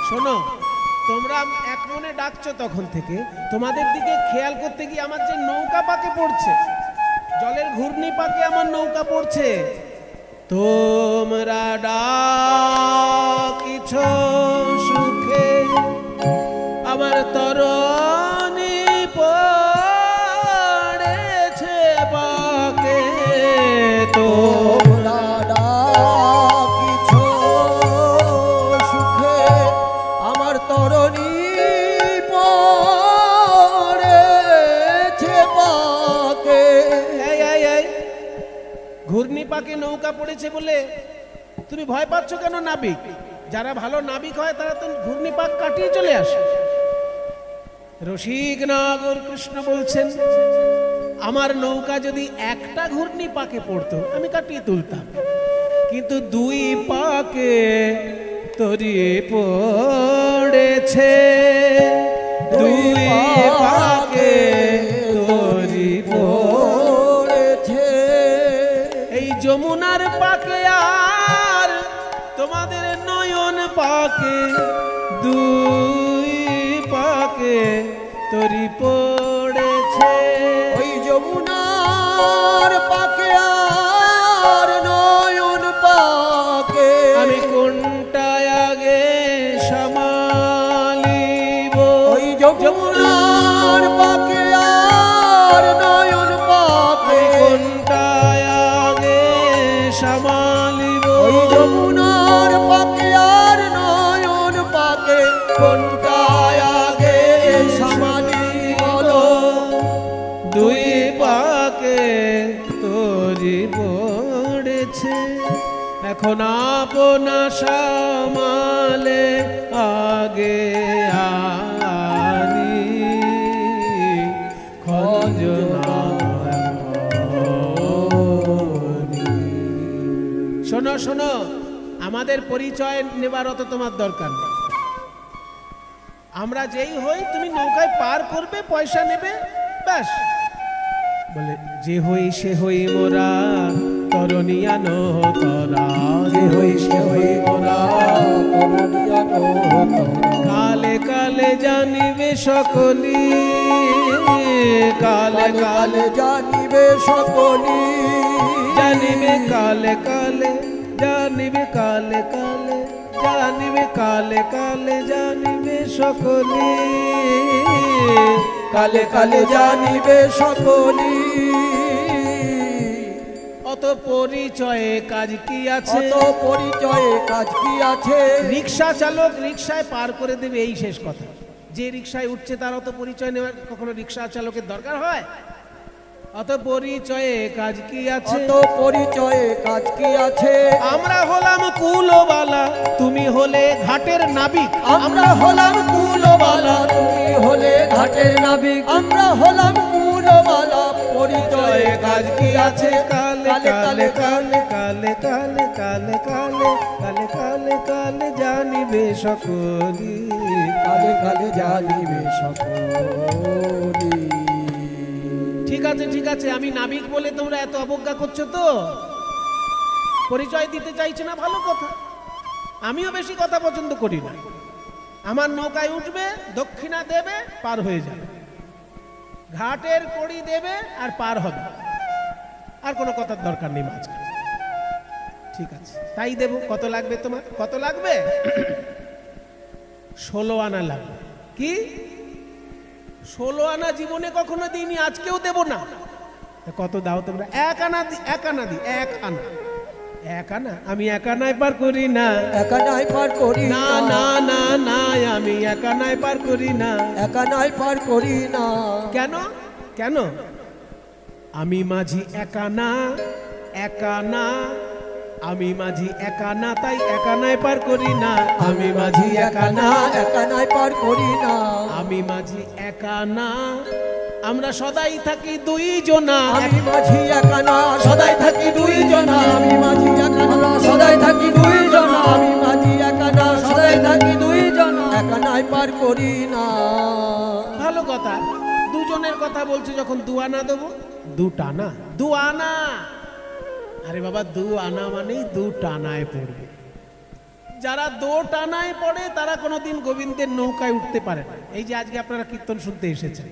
শোনো, তোমরা এক মনে ডাকছো তখন থেকে, তোমাদের দিকে খেয়াল করতে গিয়ে আমার যে নৌকা পাকে পড়ছে, জলের ঘূর্ণি পাকে আমার নৌকা পড়ছে, তোমরা ডাকিছ সুখে আমার তরণী পড়েছে বাকে, তোমরা ডাকিছ সুখে আমার তরণী পড়েছে বাকে। এই ঘূর্ণি পাকে নৌকা পড়েছে বলে তুমি ভয় পাচ্ছ কেন? নাবিক যারা ভালো নাবিক হয় তারা তো ঘূর্ণি পাক কাটিয়ে চলে আসে। রসিক নাগর কৃষ্ণ বলছেন, আমার নৌকা যদি একটা ঘূর্ণি পাকে পড়তো আমি কাটিয়ে তুলতাম, কিন্তু দুই পাকে তরিয়ে পড়েছে, দুই পাকে তরি পড়েছে। এই যমুনার পাকে আর তোমাদের নয়ন পাকে, দুই পাকে তরি পড়েছে। ওই যমুনার পাকে আর নয়ন পাকে আমি কোনটায় আগে সামালিব? ওই যমুনার পাকে আর নয়ন পাকে কোনটায় আগে সামালিব? ওই যমুনার পাকে আর নয়ন পাকে কোনটায় আগে সামালিব? দুই পাকে তরি পড়েছে, এখন আপনা সামালে আগে আনি খঞ্জনা। শোনো শোনো, আমাদের পরিচয় নেবার অত তোমার দরকার নেই। আমরা যেই হই তুমি নৌকায় পার করবে, পয়সা নেবে, ব্যাস। বলে যে হই সে হই মোরা তরণিয়া নো তরা, যে হই সে হই মোরা কালে কালে জানিবে সকলি, কালে কালে জানিবে সকলি, জানিবে কালে কালে, জানিবে কালে কালে, জানিবে কালে কালে, জানিবে সকলি, কালে কালে জানিবে সকলি। অত পরিচয়ে কাজ কি আছে? অত পরিচয়ে কাজ কি আছে? রিক্সা চালক রিক্সায় পার করে দেবে, এই শেষ কথা। যে রিক্সায় উঠছে তার অত পরিচয় নেওয়ার কখনো রিক্সা চালকের দরকার হয়? অত পরিচয়ে কাজ কি আছে? অত পরিচয়ে কাজ কি আছে? আমরা হলাম কুলবালা, তুমি হলে ঘাটের নাবিক। আমরা হলাম কুলবালা, তুমি হলে ঘাটের নাবিক। আমরা হলাম কুলবালা, পরিচয়ে কাজ কি আছে? কালে কালে কালে কালে কালে কালে কালে কালে কালে কালে জানিবে সকলি, কালে কালে জানিবে সকলি। ঠিক আছে ঠিক আছে, আমি নাবিক বলে তোমরা এত অবজ্ঞা করছো তো, পরিচয় দিতে চাইছো না, ভালো কথা। আমিও বেশি কথা পছন্দ করি না। আমার নৌকায় উঠবে, দক্ষিণা দেবে, পার হয়ে যাবে, ঘাটের কড়ি দেবে আর পার হবে, আর কোনো কথার দরকার নেই মাঝখানে। ঠিক আছে, তাই দেব। কত লাগবে তোমার? কত লাগবে? 16 আনা লাগবে। কি 16 আনা? জীবনে কখনো দিইনি, আজকেও দেব না। কত দাও তোমরা? 1 আনা দি, 1 আনা দি, 1 আনা। 1 আনা? আমি 1 আনায় পার করি না, একা নাই পার করি না না না না, আমি 1 আনায় পার করি না, একা নাই পার করি না। কেন কেন? আমি মাঝি 1 আনা, 1 আনা, আমি মাঝি 1 আনা, তাই 1 আনায় পার করি না। আমি মাঝি 1 আনা, একা নাই পার করি না। আমি মাঝি 1 আনা, আমরা সদাই থাকি 2 জনা। আমি মাঝি একা না, সদাই থাকি 2 জনা। আমি মাঝি একা না, সদাই থাকি 2 জনা। আমি মাঝি একা না, সদাই থাকি 2 জনা। একা নাই পার করি না। ভালো কথা, 2 জনের কথা বলছি, যখন 2 আনা দেবো। 2 টানা, 2 আনা। আরে বাবা, 2 আনা মানেই 2 টানায় পড়বে। যারা 2 টানায় পড়ে তারা কোনোদিন গোবিন্দের নৌকায় উঠতে পারে না। এই যে আজকে আপনারা কীর্তন শুনতে এসেছেন,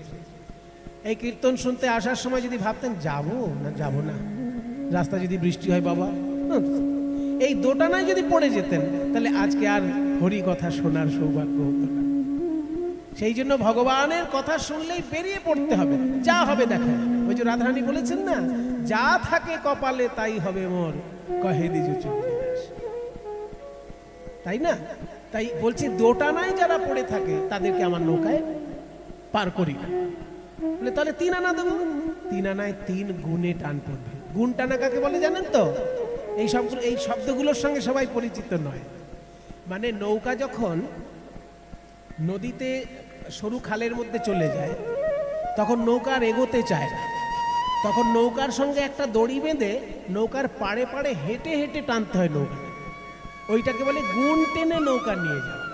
এই কীর্তন শুনতে আসার সময় যদি ভাবতেন যাবো না, যাবো না, রাস্তা যদি বৃষ্টি হয় বাবা এই দোটানায় যদি পড়ে যেতেন তাহলে আজকে আর হরি কথা শোনার সৌভাগ্য হতো না। সেই জন্য ভগবানের কথা শুনলেই বেরিয়ে পড়তে হবে, যা হবে দেখা। ওই যে রাধারানী বলেছেন না, যা থাকে কপালে তাই হবে মোর, কহে দিজু চণ্ডীদাস। তাই না? তাই বলছি দোটানায় যারা পড়ে থাকে তাদেরকে আমার নৌকায় পার করি না। বলে তাহলে 3 আনা দেবো। 3 আনায় 3 গুণে টান পড়বে। গুণ টানা কাকে বলে জানেন তো? এই শব্দগুলোর সঙ্গে সবাই পরিচিত নয়। মানে নৌকা যখন নদীতে সরু খালের মধ্যে চলে যায় তখন নৌকা আর এগোতে চায় না, তখন নৌকার সঙ্গে একটা দড়ি বেঁধে নৌকার পাড়ে পাড়ে হেঁটে হেঁটে টানতে হয় নৌকা। ওইটাকে বলে গুণ টেনে নৌকা নিয়ে যাওয়া।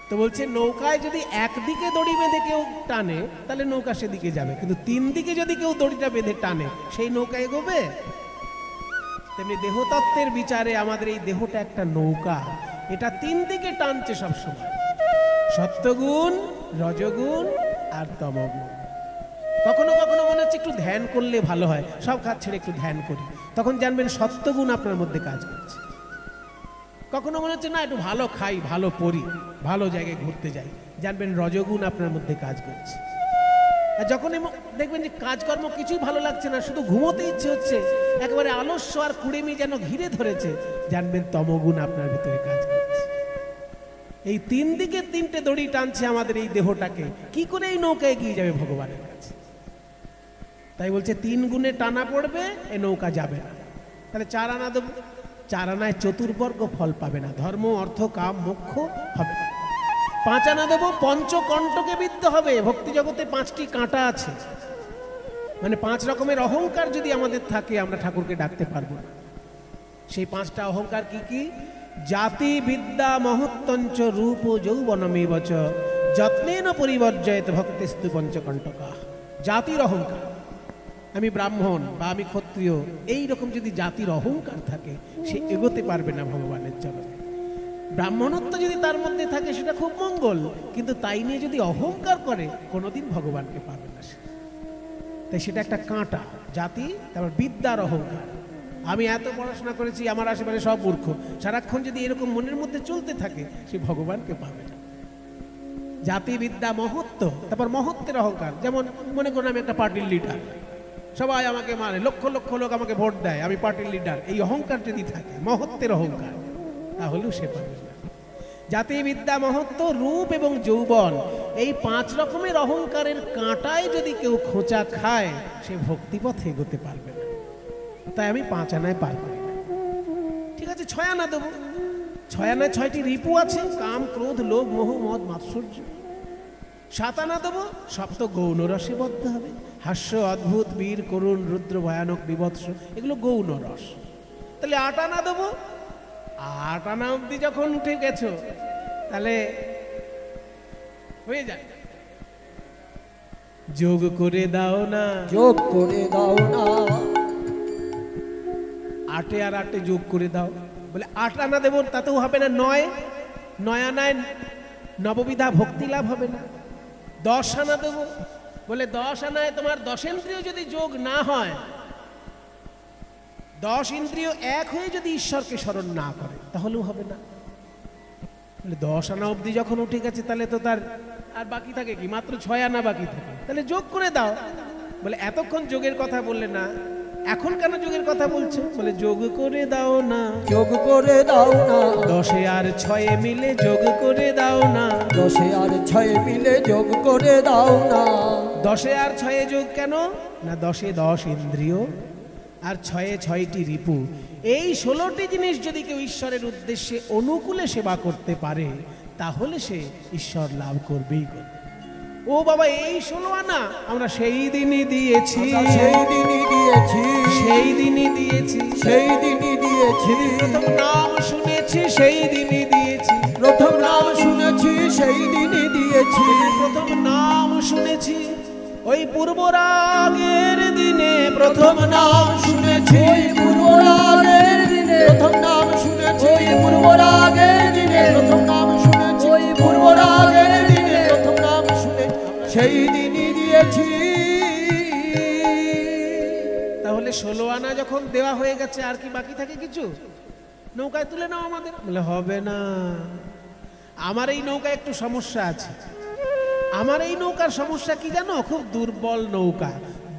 তো বলছে নৌকায় যদি একদিকে দড়ি বেঁধে কেউ টানে তাহলে নৌকা সেদিকে যাবে, কিন্তু 3 দিকে যদি কেউ দড়িটা বেঁধে টানে সেই নৌকা এগোবে। তেমনি দেহতত্ত্বের বিচারে আমাদের এই দেহটা একটা নৌকা, এটা 3 দিকে টানছে সবসময়, সত্যগুণ, রজগুণ আর তমগুণ। কখনো কখনো মনে হচ্ছে একটু ধ্যান করলে ভালো হয়, সব কাজ ছেড়ে একটু ধ্যান করি, তখন জানবেন সত্যগুণ আপনার মধ্যে কাজ করছে। কখনো মনে হচ্ছে না একটু ভালো খাই, ভালো পড়ি, ভালো জায়গায় ঘুরতে যাই, জানবেন রজগুণ আপনার মধ্যে কাজ করছে। আর যখন দেখবেন যে কাজকর্ম কিছুই ভালো লাগছে না, শুধু ঘুমোতে ইচ্ছে হচ্ছে, একেবারে আলস্য আর কুড়েমি যেন ঘিরে ধরেছে, জানবেন তমগুণ আপনার ভিতরে কাজ করছে। এই 3 দিকে 3টে দড়ি টানছে আমাদের এই দেহটাকে, কি করে এই নৌকা এগিয়ে যাবে ভগবানের কাছে? তাই বলছে 3 গুণে টানা পড়বে, এই নৌকা যাবে না। তাহলে 4 আনা দেবো। 4 আনায় চতুর্বর্গ ফল পাবে না, ধর্ম, অর্থ, কাম, মোক্ষ হবে না। 5 আনা দেবো, পঞ্চকণ্টকে বিদ্ধ হবে। ভক্তি জগতে 5টি কাঁটা আছে, মানে 5 রকমের অহংকার যদি আমাদের থাকে আমরা ঠাকুরকে ডাকতে পারবো না। সেই 5টা অহংকার কি কি? জাতি, বিদ্যা, মহত্তঞ্চ, রূপ, যৌবনমেবচ যত্নেন পরিবর্জয়েত ভক্তিস্তু পঞ্চকণ্টকা। জাতির অহংকার, আমি ব্রাহ্মণ বা আমি ক্ষত্রিয়, এই রকম যদি জাতির অহংকার থাকে সে এগোতে পারবে না ভগবানের চরণে। ব্রাহ্মণত্ব যদি তার মধ্যে থাকে সেটা খুব মঙ্গল, কিন্তু তাই নিয়ে যদি অহংকার করে কোনোদিন ভগবানকে পাবে না সে। তাই সেটা একটা কাঁটা, জাতি। তারপর বিদ্যার অহংকার, আমি এত পড়াশোনা করেছি, আমার আশেপাশে সব মূর্খ, সারাক্ষণ যদি এরকম মনের মধ্যে চলতে থাকে সে ভগবানকে পাবে না। জাতি, বিদ্যা, মহত্ব। তারপর মহত্বের অহংকার, যেমন মনে করুন আমি একটা পার্টির লিডার, সবাই আমাকে মানে, লক্ষ লক্ষ লোক আমাকে ভোট দেয়, আমি পার্টির লিডার, এই অহংকার যদি থাকে, মহত্বের অহংকার, তাহলেও সে পাবে না। জাতি, বিদ্যা, মহত্ব, রূপ এবং যৌবন, এই 5 রকমের অহংকারের কাঁটায় যদি কেউ খোঁচা খায় সে ভক্তিপথে এগোতে পারবে না। তাই আমি 5 আনায় পার করি না। ঠিক আছে, 6 আনা দেবো। 6 আনায় 6টি রিপু আছে, কাম, ক্রোধ, লোভ, মোহ, মদ, মাৎসর্য। 7 আনা দেবো, সপ্ত গৌণ রসে বদ্ধ হবে। হাস্য, অদ্ভুত, বীর, করুণ, রুদ্র, ভয়ানক, বিভৎস, এগুলো গৌণ রস। তাহলে 8 আনা দেবো। 8 আনা অব্দি যখন উঠে গেছো তাহলে হয়ে যায়। যোগ করে দাও না, যোগ করে দাও না। 8 আর 8 যোগ করে দাও। বলে 8 আনা দেবো, তাতেও হবে না। 9 আনায় নববিধা ভক্তি লাভ হবে না। 10 আনা দেবো। বলে 10 আনায় তোমার 10 ইন্দ্রিয় যদি যোগ না হয়, 10 ইন্দ্রিয় এক হয়ে যদি ঈশ্বরকে স্মরণ না করে তাহলেও হবে না। বলে 10 আনা অবধি যখন উঠে গেছে তাহলে তো তার আর বাকি থাকে কি, মাত্র 6 আনা বাকি থাকে, তাহলে যোগ করে দাও। বলে এতক্ষণ যোগের কথা বললে না, এখন কেন যোগের কথা বলছো? বলে যোগ করে দাও না, যোগ করে দাও না। 10 আর 6 মিলে যোগ করে দাও না। 10 আর 6 মিলে যোগ করে দাও না। 10 আর 6 যোগ কেন না? 10 10 ইন্দ্রিয় আর 6 6টি রিপু, এই 16টি জিনিস যদি কেউ ঈশ্বরের উদ্দেশ্যে অনুকূলে সেবা করতে পারে তাহলে সে ঈশ্বর লাভ করবেই করবে। ও বাবা, এই 16 আনা আমরা সেই দিনই দিয়েছি, সেই দিনই দিয়েছি, সেই দিনই দিয়েছি, সেই দিনই দিয়েছি। প্রথম নাম শুনেছি সেই দিনই দিয়েছি, প্রথম নাম শুনেছি সেই দিনই দিয়েছি। প্রথম নাম শুনেছি ওই পূর্বরাগের দিনে, প্রথম নাম শুনেছি পূর্বরাগের দিনে, প্রথম নাম শুনেছি পূর্বরাগের দিনে, প্রথম নাম শুনেছি পূর্বরাগের দিনে, প্রথম নাম শুনে সেই দিনই দিয়েছি। তাহলে বলে 16 আনা যখন দেওয়া হয়ে গেছে আর কি বাকি থাকে কিছু? নৌকায় তুলে নাও আমাদের। বলে হবে না, আমার এই নৌকায় একটু সমস্যা আছে। আমার এই নৌকার সমস্যা কি জানো? খুব দুর্বল নৌকা,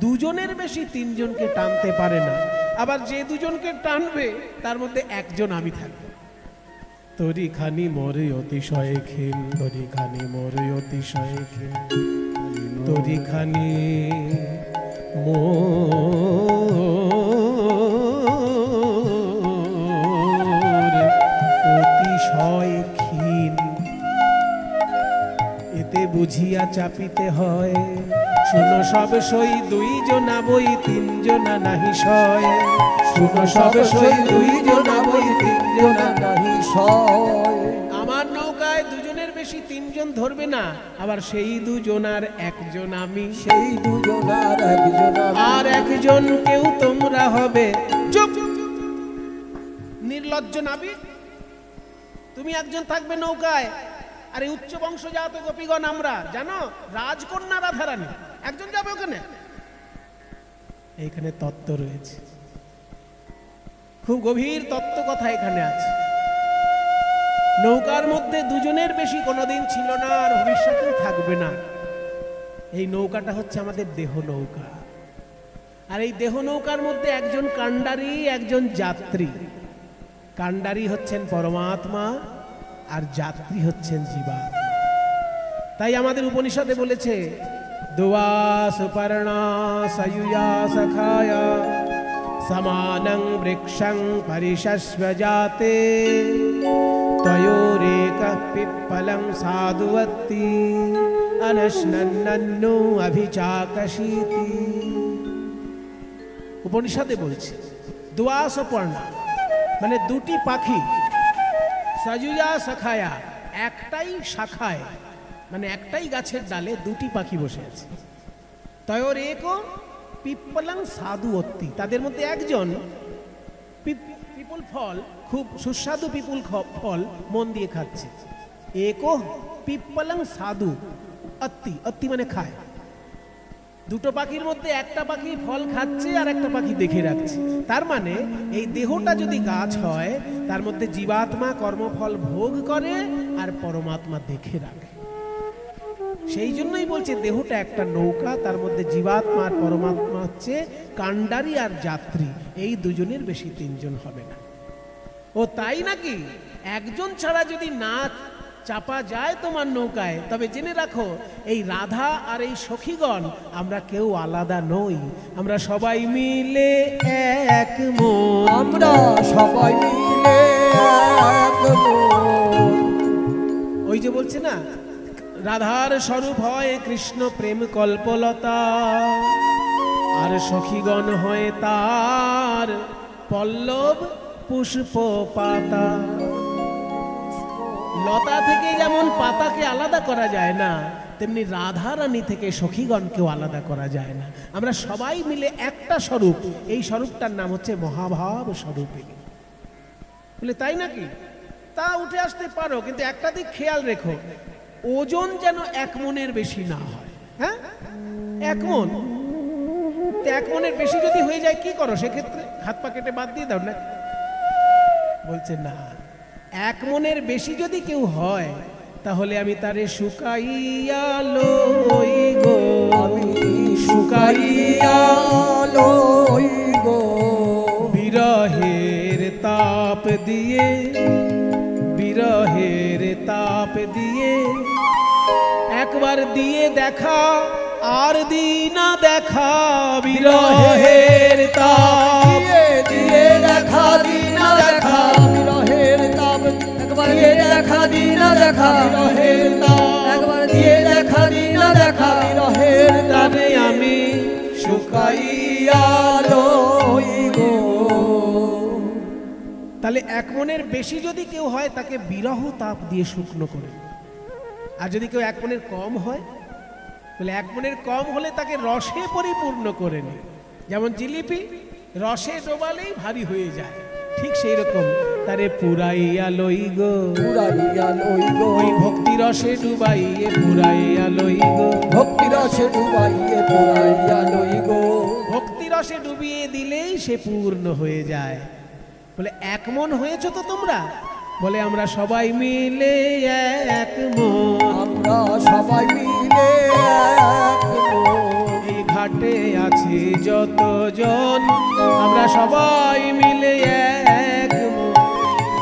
দুজনের বেশি তিনজনকে টানতে পারে না। আবার যে দুজনকে টানবে তার মধ্যে একজন আমি থাকবো। তরিখানি মোরে অতিশয় ক্ষীণ, তরিখানি মোরে অতিশয় ক্ষীণ, তরিখানি মোরে অতিশয় ক্ষীণ। এতে বুঝিয়া চাপিতে হয়, শুনো সব সই 2 জনা বই 3 জনা নাহি সয়। শুনো সব সই 2 জনা বই 3 জনা নাহি সয়। আমার নৌকায় দুজনের বেশি 3 জন ধরবে না, আবার সেই 2 জনার একজন আমি, সেই 2 জনার একজন আমি। আর একজন কেউ তোমরা হবে। চুপ, নির্লজ্জ নাবিক, তুমি একজন থাকবে নৌকায়। আর এই উচ্চ বংশজাত গোপীগণ আমরা, জানো, রাজকন্যা রাধারানী, একজন যাবে ওখানে। এইখানে তত্ত্ব রয়েছে, খুব গভীর তত্ত্ব কথা এখানে আছে। নৌকার মধ্যে দুজনের বেশি কোনোদিন ছিল না, আর ভবিষ্যতেও থাকবে না। এই নৌকাটা হচ্ছে আমাদের দেহ নৌকা, আর এই দেহ নৌকার মধ্যে একজন কাণ্ডারী, একজন যাত্রী। কাণ্ডারী হচ্ছেন পরমাত্মা, আর যাত্রী হচ্ছেন জীবাত্মা। তাই আমাদের উপনিষদে বলেছে, দুয়া সুপর্ণা সয়ুয়া সখায়া সমানং বৃক্ষং পরিশস্ব জাতে তয়োরেকঃ পিপ্পলং সাধুবত্তি অনশ্নন্নন্নো অভিচাকশীতি। উপনিষদে বলছে দুয়া সুপর্ণা মানে দুটি পাখি, সাজুয়া শাখায়া একটাই শাখায় মানে একটাই গাছের ডালে 2টি পাখি বসে আছে। তয়োর একো পিপ্পলং সাধুবত্তি, তাদের মধ্যে একজন পিপল ফল, খুব সুস্বাদু পিপুল ফল মন দিয়ে খাচ্ছে। একো পিপ্পলং সাধু অত্তি, অত্তি মানে খায়। 2টো পাখির মধ্যে একটা পাখি ফল খাচ্ছে আর একটা পাখি দেখে রাখছে। তার মানে এই দেহটা যদি গাছ হয়, তার মধ্যে জীবাত্মা কর্মফল ভোগ করে আর পরমাত্মা দেখে রাখে। সেই জন্যই বলছে দেহটা একটা নৌকা, তার মধ্যে জীবাত্মা আর পরমাত্মা হচ্ছে কাণ্ডারী আর যাত্রী। এই দুজনের বেশি 3 জন হবে না। ও তাই নাকি? একজন ছাড়া যদি না চাপা যায় তোমার নৌকায়, তবে জেনে রাখো এই রাধা আর এই সখীগণ আমরা কেউ আলাদা নই, আমরা সবাই মিলে এক মন। আমরা সবাই মিলে এক মন। ওই যে বলছে না, রাধার স্বরূপ হয় কৃষ্ণ প্রেম কল্পলতা, আর সখীগণ হয় তার পল্লব পুষ্প পাতা। লতা থেকে যেমন পাতাকে আলাদা করা যায় না, তেমনি রাধা রানী থেকে সখীগণকেও আলাদা করা যায় না। আমরা সবাই মিলে একটা স্বরূপ, এই স্বরূপটার নাম হচ্ছে মহাভাব স্বরূপিণী। বলে তাই নাকি? তা উঠে আসতে পারো, কিন্তু একটা দিক খেয়াল রেখো, ওজন যেন 1 মনের বেশি না হয়। হ্যাঁ, 1 মন, 1 মনের বেশি যদি হয়ে যায় কি করো? সেক্ষেত্রে হাত পা কেটে বাদ দিয়ে দাও না। বলছে না, 1 মনের বেশি যদি কেউ হয়, তাহলে আমি তারে শুকাইয়া লই গো, আমি শুকাইয়া লই গো। বিরহের তাপ দিয়ে, বিরহের তাপ দিয়ে, একবার দিয়ে দেখা আর দিনা দেখা। বিরহের তাপ দিয়ে দেখা দিনা দেখা, বিরহের তাপ একবার দিয়ে দেখা দিনা দেখা, বিরহের তাপ একবার দিয়ে দেখা দিনা দেখা, বিরহের তাপে আমি শুকাইয়া লই গো। তাহলে 1 মনের বেশি যদি কেউ হয়, তাকে বিরহ তাপ দিয়ে শুকনো করে। আর যদি কেউ 1 মনের কম হয়, বলে 1 মনের কম হলে তাকে রসে পরিপূর্ণ করে নে। যেমন জিলিপি রসে ডোবালেই ভারী হয়ে যায়, ঠিক সেই রকম তারে পুরাইয়া লই গো, পুরাইয়া লই গো। ওই ভক্তি রসে ডুবাইয়ে পুরাইয়া লই গো, ভক্তি রসে ডুবাইয়ে পুরাইয়া লই গো। ভক্তি রসে ডুবিয়ে দিলেই সে পূর্ণ হয়ে যায়। বলে এক মন হয়েছো তো তোমরা? বলে আমরা সবাই মিলে এক মন, আমরা সবাই মিলে এক মন। এই ঘাটে আছি যতজন, আমরা সবাই মিলে এক মন।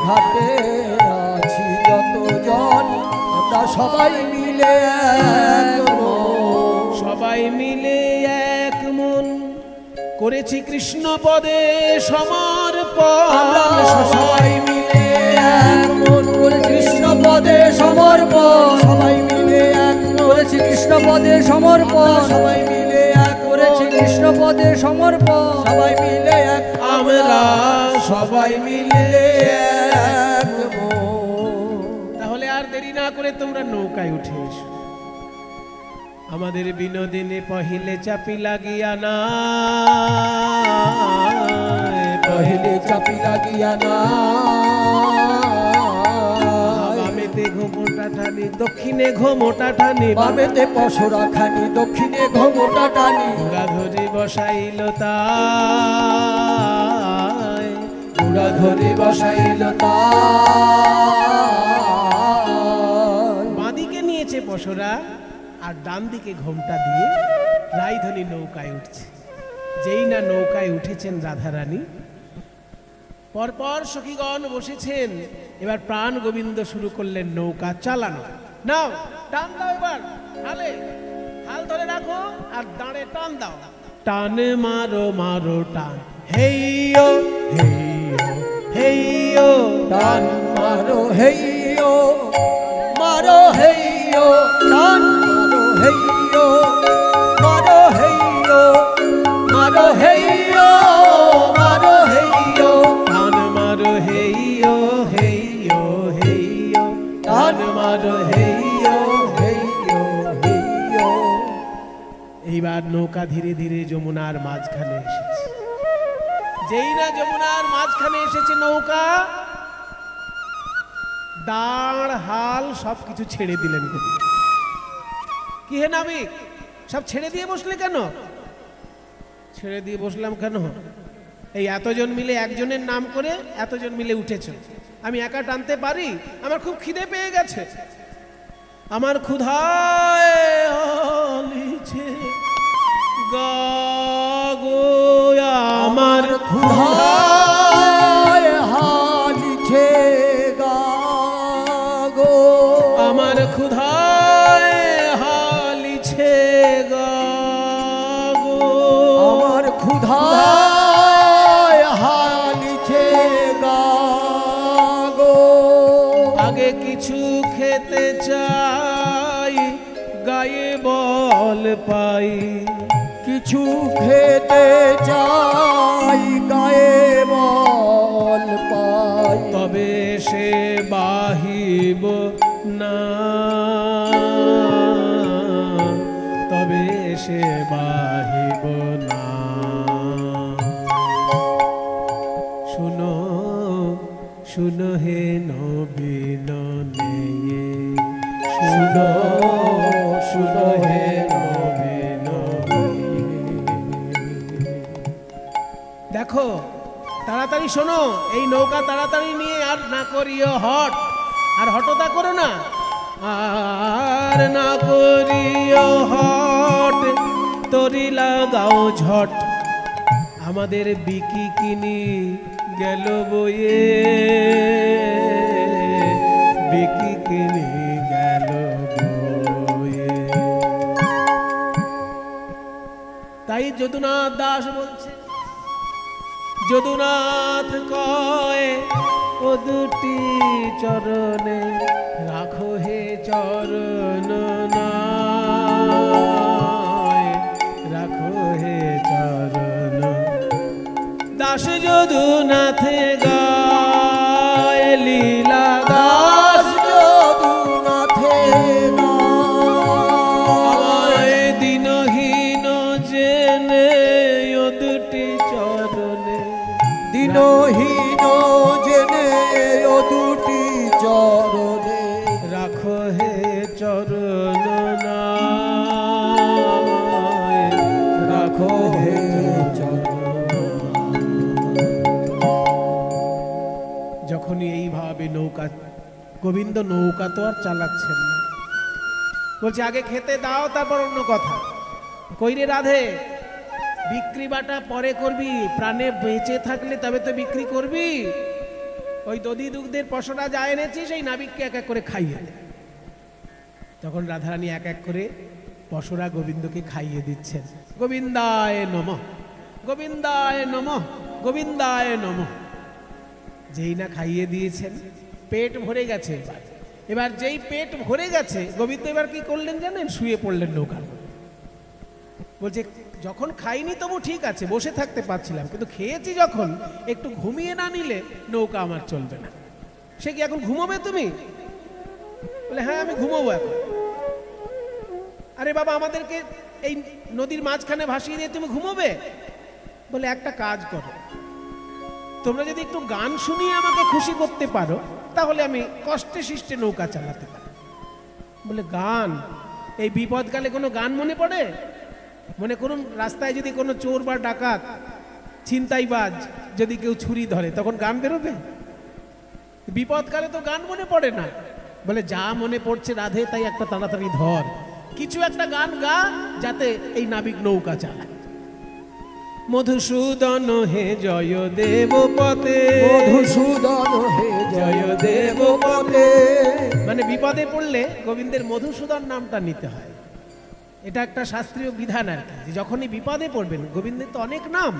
ঘাটে আছি যতজন, আমরা সবাই মিলে এক মন। সবাই মিলে এক মন করেছি কৃষ্ণ পদে সমর্পণ। আমরা সবাই মিলে এক মন করেছি কৃষ্ণ পদে সমর্পণ। সবাই মিলে এক করেছি কৃষ্ণ পদে সমর্পণ। সবাই মিলে এক করেছি কৃষ্ণ পদে সমর্পণ। সবাই মিলে এক, আমরা সবাই মিলে এক মন। তাহলে আর দেরি না করে তোমরা নৌকায় উঠে এসো। আমাদের বিনোদিনী পহিলে চাপি লাগিয়া না, পহিলে চাপি লাগিয়া না। বামেতে ঘোমটা টানি, দক্ষিণে ঘোমটা টানি, বামেতে পশরা খানি, দক্ষিণে ঘোমটা টানি। ঘোড়া ধরে বসাইল তাই, ঘোড়া ধরে বসাইল তাই। বাঁদিকে নিয়েছে পশরা আর ডান দিকে ঘোমটা দিয়ে রাইধনী নৌকায় উঠছে। যেই না নৌকায় উঠেছেন রাধারানী, পরপর সখীগণ বসেছেন। এবার প্রাণ গোবিন্দ শুরু করলেন নৌকা চালানো। নাও টান দাও, এবার হালে হাল ধরে রাখো আর দাঁড়ে টান দাও। টান মারো মারো টান, হেইয়ো হেইয়ো হেইয়ো, টান মারো হেইয়ো, মারো হেইয়ো, টান মারো হেইয়ো, মারো হেইয়ো, মারো হেইয়ো, মারো হেইয়ো, টান মারো হেইয়ো হেইয়ো হেইয়ো, টান মারো হেইয়ো হেইয়ো হেইয়ো। এইবার নৌকা ধীরে ধীরে যমুনার মাঝখানে এসেছে। যেই না যমুনার মাঝখানে এসেছে নৌকা, দাঁড় হাল সবকিছু ছেড়ে দিলেন কবি। কি হে নাবিক, সব ছেড়ে দিয়ে বসলে কেন? ছেড়ে দিয়ে বসলাম কেন? এই এতজন মিলে একজনের নাম করে এতজন মিলে উঠেছ, আমি একা টানতে পারি? আমার খুব খিদে পেয়ে গেছে, আমার ক্ষুধায় হলিছে গা গো, আমার ক্ষুধায় হালিছে গা গো, আমার ক্ষুধায় হালিছে গা গো, আমার ক্ষুধায় হালিছে গা গো। আগে কিছু খেতে চাই, গায়ে বল পাই, কিছু খেতে চাই, গায়ে বল পাই, তবে সে বাহিব না, তবে সে বাহিব না। শুনো শুনো হে নবীন নেয়ে, শুনো শুনো হে নবীন। দেখো তাড়াতাড়ি শোনো, এই নৌকা তাড়াতাড়ি নিয়ে আর না করিও হট, আর হটতা করো না, আর না করিও হট, তরি লাগাও ঝট। আমাদের বিকি কিনি গেল বয়ে, বিকি কিনি গেল বয়ে। তাই যদুনাথ দাস বলছে, যদুনাথ কয় ও দুটি চরণে রাখো হে চরণ নায়, রাখো হে চরণ। দাস যদুনাথে গায় লীলা, দাস যদুনাথে গায়, দিনহীন জেনে ও দুটি চরণে, দিনহীন জেনে ও দুটি চরণে রাখো হে চরণ গোবিন্দ নৌকা তো আর চালাচ্ছেন না, বলছে আগে খেতে দাও তারপর অন্য কথা। কইরে রাধে, বিক্রি বাটা পরে করবি, প্রাণে বেঁচে থাকলে তবে তো বিক্রি করবি। ওই দধি দুগ্ধের পশরা যা এনেছি সেই নাবিককে এক এক করে খাইয়ে দে। তখন রাধারানী এক এক করে পশরা গোবিন্দকে খাইয়ে দিচ্ছেন। গোবিন্দায় নমঃ, গোবিন্দায় নমঃ, গোবিন্দায় নমঃ। যেই না খাইয়ে দিয়েছেন, পেট ভরে গেছে। এবার যেই পেট ভরে গেছে, গোবিন্দ এবার কি করলেন জানেন? শুয়ে পড়লেন নৌকার মধ্যে। বলছে যখন খাইনি তবু ঠিক আছে, বসে থাকতে পারছিলাম, কিন্তু খেয়েছি যখন, একটু ঘুমিয়ে না নিলে নৌকা আমার চলবে না। সে কি এখন ঘুমোবে তুমি? বলে হ্যাঁ আমি ঘুমোবো এখন। আরে বাবা, আমাদেরকে এই নদীর মাঝখানে ভাসিয়ে দিয়ে তুমি ঘুমোবে? বলে একটা কাজ করো, তোমরা যদি একটু গান শুনিয়ে আমাকে খুশি করতে পারো তাহলে আমি কষ্টে শিষ্টে নৌকা চালাতে পারি। বলে গান? এই বিপদকালে কোনো গান মনে পড়ে? মনে করুন রাস্তায় যদি কোনো চোর বা ডাকাত, ছিনতাইবাজ যদি কেউ ছুরি ধরে, তখন গান বেরোবে? বিপদকালে তো গান মনে পড়ে না। বলে যা মনে পড়ছে রাধে তাই একটা তাড়াতাড়ি ধর, কিছু একটা গান গা, যাতে এই নাবিক নৌকা চালায়। মধুসূদন হে জয় দেব পতে, মধুসূদন হে জয় দেব পতে। মানে বিপদে পড়লে গোবিন্দের মধুসূদন নামটা নিতে হয়। এটা একটা শাস্ত্রীয় বিধান আর কি। যখনই বিপদে পড়বেন, গোবিন্দের তো অনেক নাম,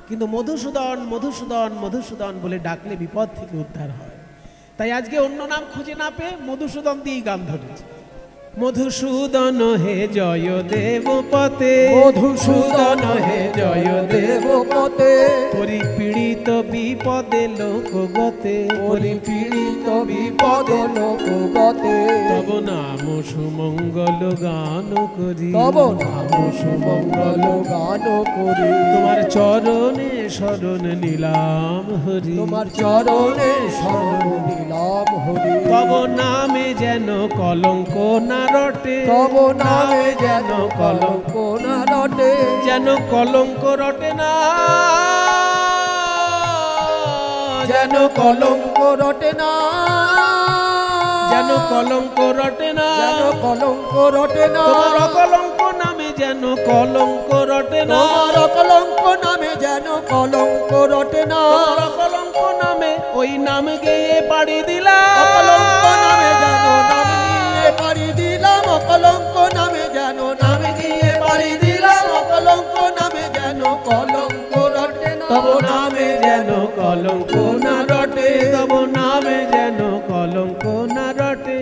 কিন্তু মধুসূদন মধুসূদন মধুসূদন বলে ডাকলে বিপদ থেকে উদ্ধার হয়। তাই আজকে অন্য নাম খুঁজে না পেয়ে মধুসূদন দিয়েই গান ধরেছে। মধুসূদন হে জয় দেব পতে, মধুসূদন হে জয় দেব পতে। পরিপীড়িত বিপদে লোক গতে, পরিপীড়িত বিপদ লোক গতে। তব নাম সুমঙ্গল গান করি, তব নাম সুমঙ্গল গান করি। তোমার চরণে শরণ নিলাম হরি, তোমার চরণে শরণ নিলাম হরি। তব নামে যেন কলঙ্ক না রটে, তব নামে যেন কলঙ্ক না রটে। যেন কলঙ্ক রটে না, যেন কলঙ্ক রটে না, যেন কলঙ্ক রটে না, যেন কলঙ্ক রটে না। তোমার অকলঙ্ক নামে যেন কলঙ্ক রটে না, তোমার অকলঙ্ক নামে যেন কলঙ্ক রটে না। তোমার অকলঙ্ক নামে ওই নাম গেয়ে পাড়ি দিলাম, অকলঙ্ক নামে যেন নাম নিয়ে পাড়ি দিলাম। অকলঙ্ক নামে যেন নাম গিয়ে পাড়ি দিলাম। অকলঙ্ক নামে যেন কলঙ্ক রটে না। তব নামে যেন কলঙ্ক না রটে, তব নামে যেন কলঙ্ক না রটে।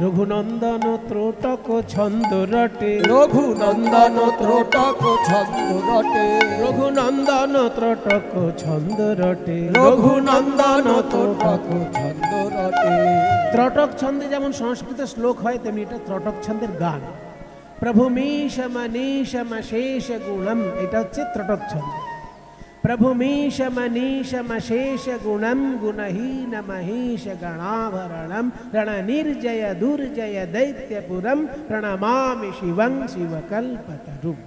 রঘুনন্দন ত্রোটক ছন্দ রটে, রঘুনন্দন ত্রোটক ছন্দ রটে। রঘুনন্দন ত্রোটক ছন্দ রটে, রঘুনন্দন ত্রোটক ছন্দ রটে। ত্রটক ছন্দে যেমন সংস্কৃত শ্লোক হয়, তেমনি এটা ত্রটক ছন্দের গান। প্রভু মীশ মনীষ মশেষ গুণম, এটা হচ্ছে ত্রটক ছন্দ। প্রভু মীশ মনীষ মশেষ গুণম, গুণহীন মহিষ গণাভরণম, রণ নির্জয় দুর্জয় দৈত্যপুরম, প্রণমামি শিবং শিবকল্পতরুম।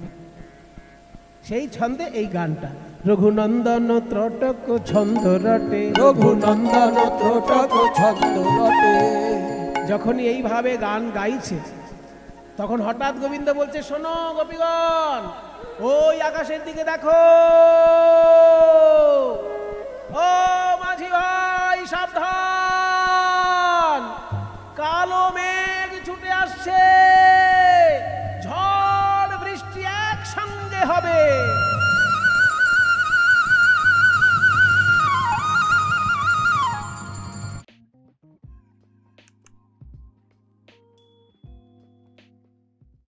সেই ছন্দে এই গানটা। রঘুনন্দন ত্রটক ছন্দ রটে, রঘুনন্দন ত্রোটক ছন্দ রটে। যখনই এইভাবে গান গাইছে, তখন হঠাৎ গোবিন্দ বলছে, শোনো গোপীগণ, ওই আকাশের দিকে দেখো। ও মাঝি ভাই সাবধান, কালো মেঘ ছুটে আসছে।